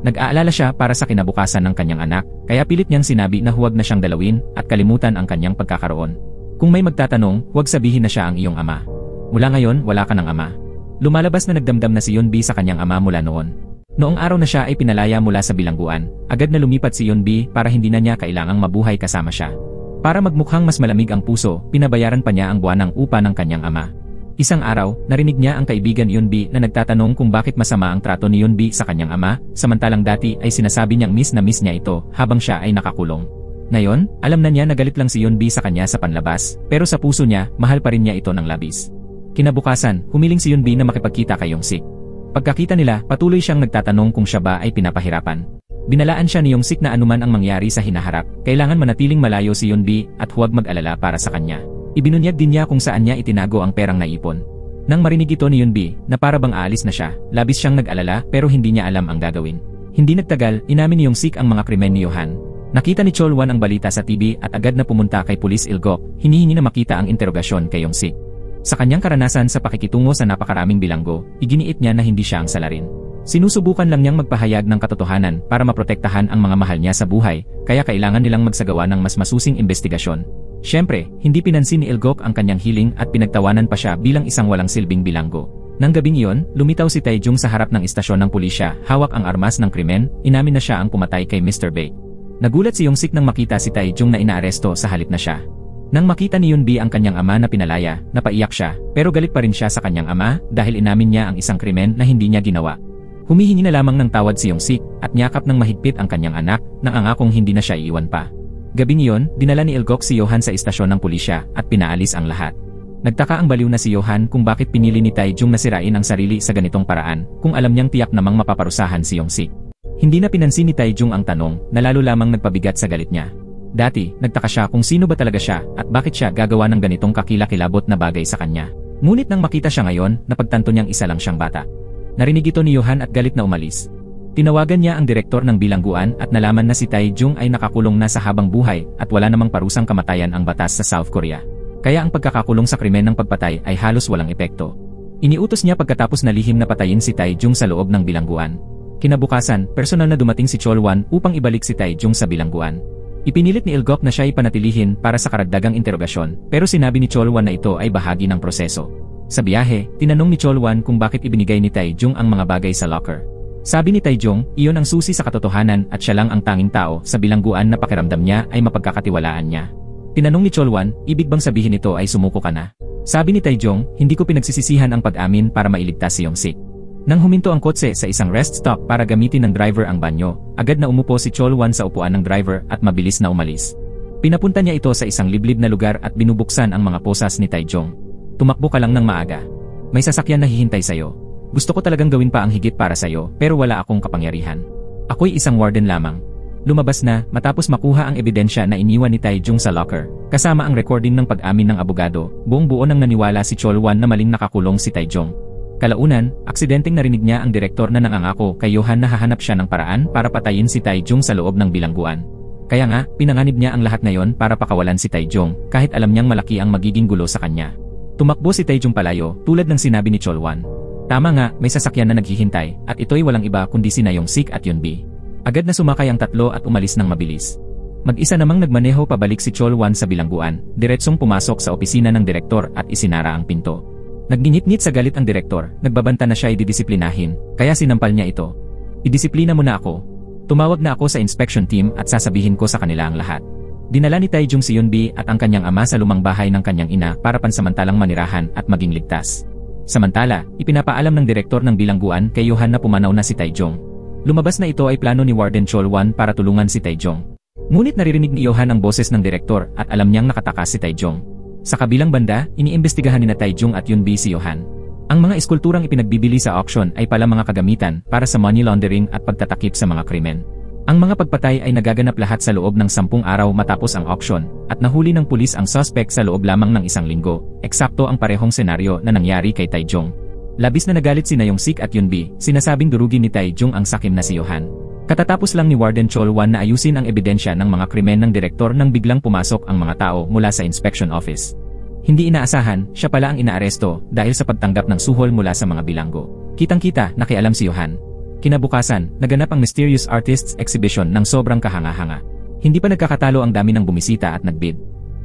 Nag-aalala siya para sa kinabukasan ng kanyang anak, kaya pilit niyang sinabi na huwag na siyang dalawin at kalimutan ang kanyang pagkakaroon. Kung may magtatanong, huwag sabihin na siya ang iyong ama. Mula ngayon, wala ka ng ama. Lumalabas na nagdamdam na si Yeon-bi sa kanyang ama mula noon. Noong araw na siya ay pinalaya mula sa bilangguan, agad na lumipat si Yeon-bi para hindi na niya kailangang mabuhay kasama siya. Para magmukhang mas malamig ang puso, pinabayaran pa niya ang buwanang upa ng kanyang ama. Isang araw, narinig niya ang kaibigan Yeon-bi na nagtatanong kung bakit masama ang trato ni Yeon-bi sa kanyang ama, samantalang dati ay sinasabi niyang miss na miss niya ito habang siya ay nakakulong. Ngayon, alam na niya na galit lang si Yeon-bi sa kanya sa panlabas, pero sa puso niya, mahal pa rin niya ito ng labis. Kinabukasan, humiling si Yeon-bi na makipagkita kay Yong-sik. Pagkakita nila, patuloy siyang nagtatanong kung siya ba ay pinapahirapan. Binalaan siya ni Yong-sik na anuman ang mangyari sa hinaharap, kailangan manatiling malayo si Yeon-bi at huwag mag-alala para sa kanya. Ibinunyag din niya kung saan niya itinago ang perang naipon. Nang marinig ito ni Yeon-bi, na para bang aalis na siya, labis siyang nag-alala pero hindi niya alam ang gagawin. Hindi nagtagal, inamin ni Yong-sik ang mga krimen ni Yohan. Nakita ni Chol-won ang balita sa TV at agad na pumunta kay Pulis Il-gok, hinihingi na makita ang interogasyon kay Yong-sik. Sa kanyang karanasan sa pakikitungo sa napakaraming bilanggo, iginiit niya na hindi siya ang salarin. Sinusubukan lang niyang magpahayag ng katotohanan para maprotektahan ang mga mahal niya sa buhay, kaya kailangan nilang magsagawa ng mas masusing investigasyon. Siyempre, hindi pinansin ni Il-gok ang kanyang hiling at pinagtawanan pa siya bilang isang walang silbing bilanggo. Nang gabing iyon, lumitaw si Tae-jung sa harap ng istasyon ng pulisya, hawak ang armas ng krimen, inamin na siya ang pumatay kay Mr. Baek. Nagulat si Yong-sik nang makita si Tae-jung na inaaresto sa halip na siya. Nang makita ni Yeon-bi ang kanyang ama na pinalaya, napaiyak siya, pero galit pa rin siya sa kanyang ama dahil inamin niya ang isang krimen na hindi niya ginawa. Humihingi na lamang ng tawad si Yong-sik at niyakap ng mahigpit ang kanyang anak nang angakong hindi na siya iiwan pa. Gabing iyon, dinala ni Il-gok si Yohan sa istasyon ng pulisya at pinaalis ang lahat. Nagtaka ang baliw na si Yohan kung bakit pinili ni Tae-jung na sirain ang sarili sa ganitong paraan kung alam niyang tiyak namang mapaparusahan si Yong-sik. Hindi na pinansin ni Tae-jung ang tanong na lalo lamang nagpabigat sa galit niya. Dati, nagtaka siya kung sino ba talaga siya at bakit siya gagawa ng ganitong kakilakilabot na bagay sa kanya. Ngunit nang makita siya ngayon, napagtanto niyang isa lang siyang bata. Narinig ito ni Yohan at galit na umalis. Tinawagan niya ang direktor ng bilangguan at nalaman na si Tae-jung ay nakakulong na sa habang buhay at wala namang parusang kamatayan ang batas sa South Korea. Kaya ang pagkakakulong sa krimen ng pagpatay ay halos walang epekto. Iniutos niya pagkatapos na lihim na patayin si Tae-jung sa loob ng bilangguan. Kinabukasan, personal na dumating si Chol-won upang ibalik si Tae-jung sa bilangguan. Ipinilit ni Il-gok na siya ay panatilihin para sa karagdagang interogasyon, pero sinabi ni Chol-won na ito ay bahagi ng proseso. Sa biyahe, tinanong ni Chol-won kung bakit ibinigay ni Tae-jung ang mga bagay sa locker. Sabi ni Taejong, iyon ang susi sa katotohanan at siya lang ang tanging tao sa bilangguan na pakiramdam niya ay mapagkakatiwalaan niya. Tinanong ni Cholwan, ibig bang sabihin nito ay sumuko ka na? Sabi ni Taejong, hindi ko pinagsisisihan ang pag-amin para mailigtas si Yongsik. Nang huminto ang kotse sa isang rest stop para gamitin ng driver ang banyo, agad na umupo si Cholwan sa upuan ng driver at mabilis na umalis. Pinapunta niya ito sa isang liblib na lugar at binubuksan ang mga posas ni Taejong. Tumakbo ka lang ng maaga. May sasakyan na hihintay sa'yo. Gusto ko talagang gawin pa ang higit para sa'yo pero wala akong kapangyarihan. Ako'y isang warden lamang. Lumabas na matapos makuha ang ebidensya na iniwan ni Taejong sa locker, kasama ang recording ng pag-amin ng abogado. Buong-buo nang naniwala si Cholwan na maling nakakulong si Taejong. Kalaunan, aksidenteng narinig niya ang direktor na nangangako kay Johan na hahanap siya ng paraan para patayin si Taejong sa loob ng bilangguan. Kaya nga, pinanganib niya ang lahat ngayon para pakawalan si Taejong kahit alam niyang malaki ang magiging gulo sa kanya. Tumakbo si Taejong palayo tulad ng sinabi ni Cholwan. Tama nga, may sasakyan na naghihintay at ito'y walang iba kundi sina Yongsik at Yunbi. Agad na sumakay ang tatlo at umalis ng mabilis. Mag-isa namang nagmaneho pabalik si Cholwan sa bilangguan, diretsong pumasok sa opisina ng direktor at isinara ang pinto. Nagngingit-ngit sa galit ang direktor, nagbabanta na siya ay didisiplinahin, kaya sinampal niya ito. Idisiplina mo na ako. Tumawag na ako sa inspection team at sasabihin ko sa kanila ang lahat. Dinala ni Taejong si Yunbi at ang kanyang ama sa lumang bahay ng kanyang ina para pansamantalang manirahan at maging ligtas. Samantala, ipinapaalam ng direktor ng bilangguan kay Johan na pumanaw na si Taejong. Lumabas na ito ay plano ni Warden Cholwan para tulungan si Taejong. Ngunit naririnig ni Johan ang boses ng direktor at alam niyang nakatakas si Taejong. Sa kabilang banda, iniimbestigahan ni Taejong at Yunbi si Johan. Ang mga eskulturang ipinagbibili sa auction ay pala mga kagamitan para sa money laundering at pagtatakip sa mga krimen. Ang mga pagpatay ay nagaganap lahat sa loob ng 10 araw matapos ang auction at nahuli ng pulis ang suspect sa loob lamang ng 1 linggo. Eksakto ang parehong senaryo na nangyari kay Taejong. Labis na nagalit sina Yongsik at Yunbi, sinasabing durugin ni Taejong ang sakim na si Johan. Katatapos lang ni Warden Cholwan na ayusin ang ebidensya ng mga krimen ng direktor nang biglang pumasok ang mga tao mula sa inspection office. Hindi inaasahan, siya pala ang inaaresto dahil sa pagtanggap ng suhol mula sa mga bilanggo. Kitang-kita, nakialam si Johan. Kinabukasan, naganap ang Mysterious Artists Exhibition ng sobrang kahanga-hanga. Hindi pa nagkakatalo ang dami ng bumisita at nagbid.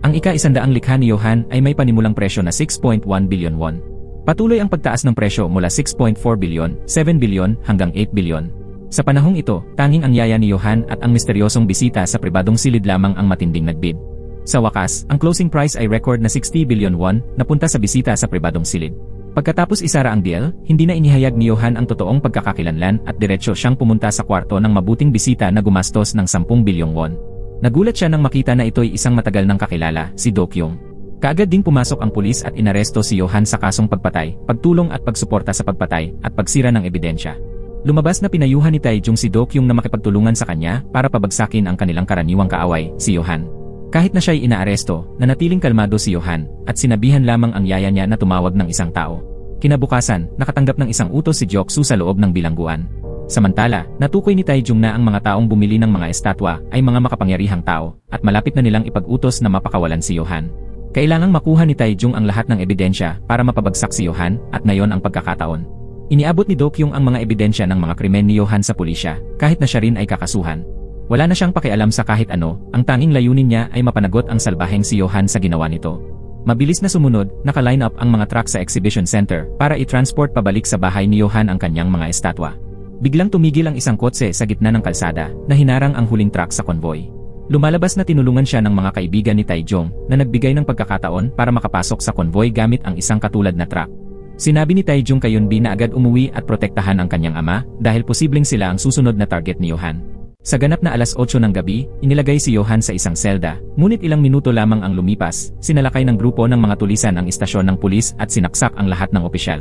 Ang ika-100 likha ni Johan ay may panimulang presyo na 6.1 billion won. Patuloy ang pagtaas ng presyo mula 6.4 billion, 7 billion hanggang 8 billion. Sa panahong ito, tanging ang yaya ni Johan at ang misteryosong bisita sa pribadong silid lamang ang matinding nagbid. Sa wakas, ang closing price ay record na 60 billion won na punta sa bisita sa pribadong silid. Pagkatapos isara ang deal, hindi na inihayag ni Johan ang totoong pagkakakilanlan at diretsyo siyang pumunta sa kwarto ng mabuting bisita na gumastos ng 10 bilyong won. Nagulat siya nang makita na ito'y isang matagal nang kakilala, si Do-kyung. Kaagad ding pumasok ang pulis at inaresto si Johan sa kasong pagpatay, pagtulong at pagsuporta sa pagpatay at pagsira ng ebidensya. Lumabas na pinayuhan ni Taejong si Do-kyung na makipagtulungan sa kanya para pabagsakin ang kanilang karaniwang kaaway, si Johan. Kahit na siya'y inaaresto, nanatiling kalmado si Johan at sinabihan lamang ang yaya niya na tumawag ng isang tao. Kinabukasan, nakatanggap ng isang utos si Joksu sa loob ng bilangguan. Samantala, natukoy ni Taejong na ang mga taong bumili ng mga estatwa ay mga makapangyarihang tao at malapit na nilang ipag-utos na mapakawalan si Johan. Kailangang makuha ni Taejong ang lahat ng ebidensya para mapabagsak si Johan at ngayon ang pagkakataon. Iniabot ni Do-kyung ang mga ebidensya ng mga krimen ni Johan sa pulisya kahit na siya rin ay kakasuhan. Wala na siyang pakialam sa kahit ano, ang tanging layunin niya ay mapanagot ang salbaheng si Johan sa ginawa nito. Mabilis na sumunod, naka-line up ang mga truck sa exhibition center para i-transport pabalik sa bahay ni Johan ang kanyang mga estatwa. Biglang tumigil ang isang kotse sa gitna ng kalsada na hinarang ang huling truck sa konvoy. Lumalabas na tinulungan siya ng mga kaibigan ni Taejong na nagbigay ng pagkakataon para makapasok sa konvoy gamit ang isang katulad na truck. Sinabi ni Taejong kay Yunbi na agad umuwi at protektahan ang kanyang ama dahil posibleng sila ang susunod na target ni Johan. Sa ganap na 8:00 ng gabi, inilagay si Johan sa isang selda, ngunit ilang minuto lamang ang lumipas, sinalakay ng grupo ng mga tulisan ang istasyon ng pulis at sinaksak ang lahat ng opisyal.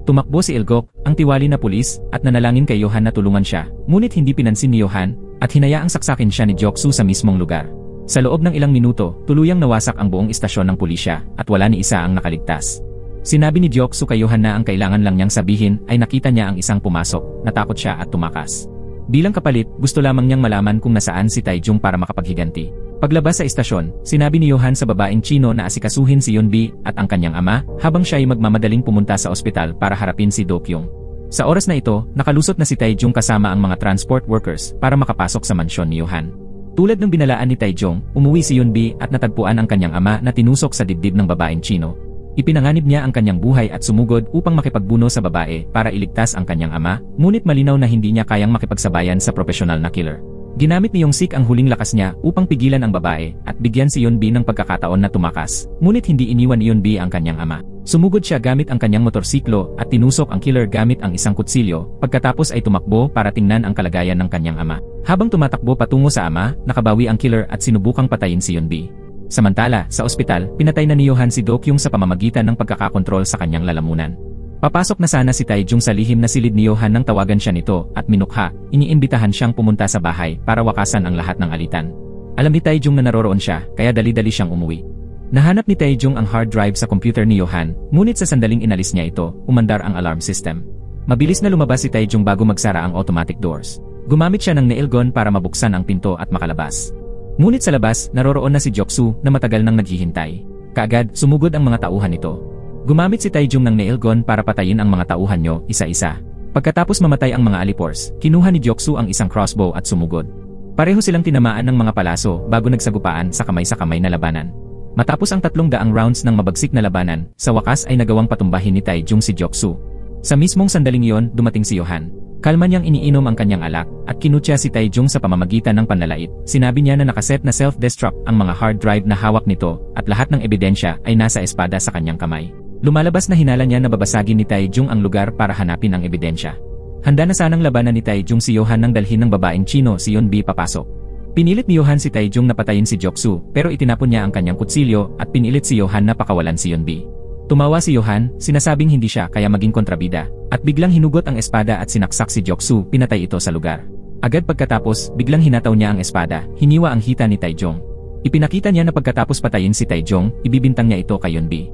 Tumakbo si Ilgok, ang tiwali na pulis, at nanalangin kay Johan na tulungan siya, ngunit hindi pinansin ni Johan, at hinayaang saksakin siya ni Joksu sa mismong lugar. Sa loob ng ilang minuto, tuluyang nawasak ang buong istasyon ng pulisya, at wala ni isa ang nakaligtas. Sinabi ni Joksu kay Johan na ang kailangan lang niyang sabihin ay nakita niya ang isang pumasok, natakot siya at tumakas. Bilang kapalit, gusto lamang niyang malaman kung nasaan si Taejong para makapaghiganti. Paglabas sa istasyon, sinabi ni Johan sa babaeng Chino na asikasuhin si Yunbi at ang kanyang ama habang siya ay magmamadaling pumunta sa ospital para harapin si Do-kyung. Sa oras na ito, nakalusot na si Taejong kasama ang mga transport workers para makapasok sa mansyon ni Johan. Tulad ng binalaan ni Taejong, umuwi si Yunbi at natagpuan ang kanyang ama na tinusok sa dibdib ng babaeng Chino. Ipinanganib niya ang kanyang buhay at sumugod upang makipagbuno sa babae para iligtas ang kanyang ama, ngunit malinaw na hindi niya kayang makipagsabayan sa profesional na killer. Ginamit ni Yong-sik ang huling lakas niya upang pigilan ang babae at bigyan si Yeon-bi ng pagkakataon na tumakas, ngunit hindi iniwan ni Yeon-bi ang kanyang ama. Sumugod siya gamit ang kanyang motorsiklo at tinusok ang killer gamit ang isang kutsilyo, pagkatapos ay tumakbo para tingnan ang kalagayan ng kanyang ama. Habang tumatakbo patungo sa ama, nakabawi ang killer at sinubukang patayin si Yeon-bi. Samantala, sa ospital, pinatay na ni Yohan si Do-kyung sa pamamagitan ng pagkakakontrol sa kanyang lalamunan. Papasok na sana si Tae-jung sa lihim na silid ni Yohan nang tawagan siya nito at minukha, iniimbitahan siyang pumunta sa bahay para wakasan ang lahat ng alitan. Alam ni Tae-jung na naroroon siya, kaya dali-dali siyang umuwi. Nahanap ni Tae-jung ang hard drive sa computer ni Yohan, ngunit sa sandaling inalis niya ito, umandar ang alarm system. Mabilis na lumabas si Tae-jung bago magsara ang automatic doors. Gumamit siya ng nail gun para mabuksan ang pinto at makalabas. Ngunit sa labas, naroroon na si Jok-soo na matagal nang naghihintay. Kaagad, sumugod ang mga tauhan nito. Gumamit si Tae-jung ng nail gun para patayin ang mga tauhan niyo isa-isa. Pagkatapos mamatay ang mga alipors, kinuha ni Jok-soo ang isang crossbow at sumugod. Pareho silang tinamaan ng mga palaso bago nagsagupaan sa kamay na labanan. Matapos ang 300 rounds ng mabagsik na labanan, sa wakas ay nagawang patumbahin ni Tae-jung si Jok-soo. Sa mismong sandaling iyon, dumating si Yohan. Kalma niyang iniinom ang kanyang alak at kinutya si Tae-jung sa pamamagitan ng panlalait. Sinabi niya na nakaset na self-destruct ang mga hard drive na hawak nito at lahat ng ebidensya ay nasa espada sa kanyang kamay. Lumalabas na hinala niya na babasagin ni Tae-jung ang lugar para hanapin ang ebidensya. Handa na sanang labanan ni Tae-jung si Yohan nang dalhin ng babaeng Chino si Yeon-bi papasok. Pinilit ni Yohan si Tae-jung na patayin si Jok-soo pero itinapon niya ang kanyang kutsilyo at pinilit si Yohan na pakawalan si Yeon-bi. Tumawa si Yohan, sinasabing hindi siya kaya maging kontrabida, at biglang hinugot ang espada at sinaksak si Jok-soo, pinatay ito sa lugar. Agad pagkatapos, biglang hinataw niya ang espada, hiniwa ang hita ni Tae-jung. Ipinakita niya na pagkatapos patayin si Tae-jung, ibibintang niya ito kay Yeon-bi.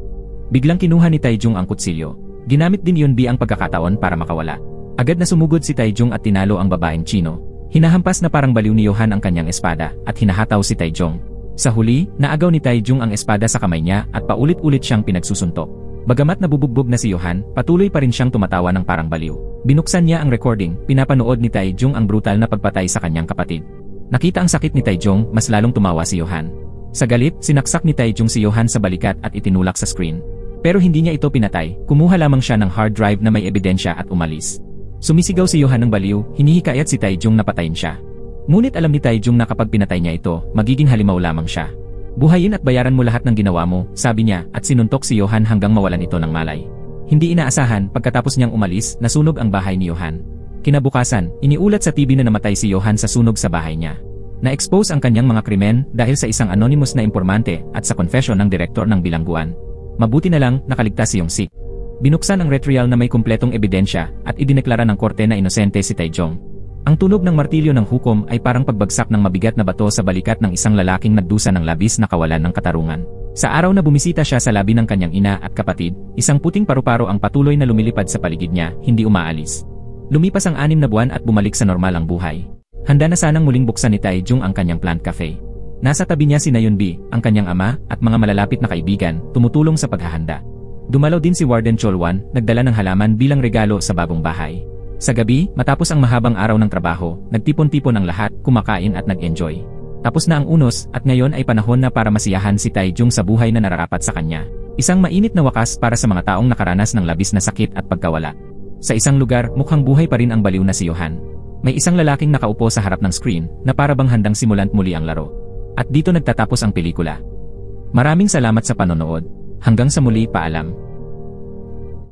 Biglang kinuha ni Tae-jung ang kutsilyo. Ginamit din ni Yeon-bi ang pagkakataon para makawala. Agad na sumugod si Tae-jung at tinalo ang babaeng Chino. Hinahampas na parang baliw ni Yohan ang kanyang espada at hinahataw si Tae-jung. Sa huli, naagaw ni Tae-jung ang espada sa kamay niya at paulit-ulit siyang pinagsusuntok. Bagamat nabubugbog na si Yohan, patuloy pa rin siyang tumatawa ng parang baliw. Binuksan niya ang recording, pinapanood ni Tae-jung ang brutal na pagpatay sa kanyang kapatid. Nakita ang sakit ni Tae-jung, mas lalong tumawa si Yohan. Sa galit, sinaksak ni Tae-jung si Yohan sa balikat at itinulak sa screen. Pero hindi niya ito pinatay, kumuha lamang siya ng hard drive na may ebidensya at umalis. Sumisigaw si Yohan ng baliw, hinihikayat si Tae-jung na patayin siya. Ngunit alam ni Tae-jung na kapag pinatay niya ito, magiging halimaw lamang siya. Buhayin at bayaran mo lahat ng ginawa mo, sabi niya, at sinuntok si Yohan hanggang mawalan ito ng malay. Hindi inaasahan, pagkatapos niyang umalis, nasunog ang bahay ni Yohan. Kinabukasan, iniulat sa TV na namatay si Yohan sa sunog sa bahay niya. Na-expose ang kanyang mga krimen dahil sa isang anonymous na impormante at sa confession ng direktor ng bilangguan. Mabuti na lang, nakaligtas si Yong-sik. Binuksan ang retrial na may kumpletong ebidensya at idineklara ng korte na inosente si Tae-jung. Ang tunog ng martilyo ng hukom ay parang pagbagsak ng mabigat na bato sa balikat ng isang lalaking nagdusa ng labis na kawalan ng katarungan. Sa araw na bumisita siya sa labi ng kanyang ina at kapatid, isang puting paru-paro ang patuloy na lumilipad sa paligid niya, hindi umaalis. Lumipas ang 6 na buwan at bumalik sa normal ang buhay. Handa na sanang muling buksan ni Tae-jung ang kanyang plant cafe. Nasa tabi niya si Yeon-bi, ang kanyang ama, at mga malalapit na kaibigan, tumutulong sa paghahanda. Dumalaw din si Warden Cholwan, nagdala ng halaman bilang regalo sa bagong bahay. Sa gabi, matapos ang mahabang araw ng trabaho, nagtipon-tipon ang lahat, kumakain at nag-enjoy. Tapos na ang unos, at ngayon ay panahon na para masiyahan si Tae-jung sa buhay na nararapat sa kanya. Isang mainit na wakas para sa mga taong nakaranas ng labis na sakit at pagkawala. Sa isang lugar, mukhang buhay pa rin ang baliw na si Yohan. May isang lalaking nakaupo sa harap ng screen, na para bang handang simulan muli ang laro. At dito nagtatapos ang pelikula. Maraming salamat sa panonood. Hanggang sa muli, paalam.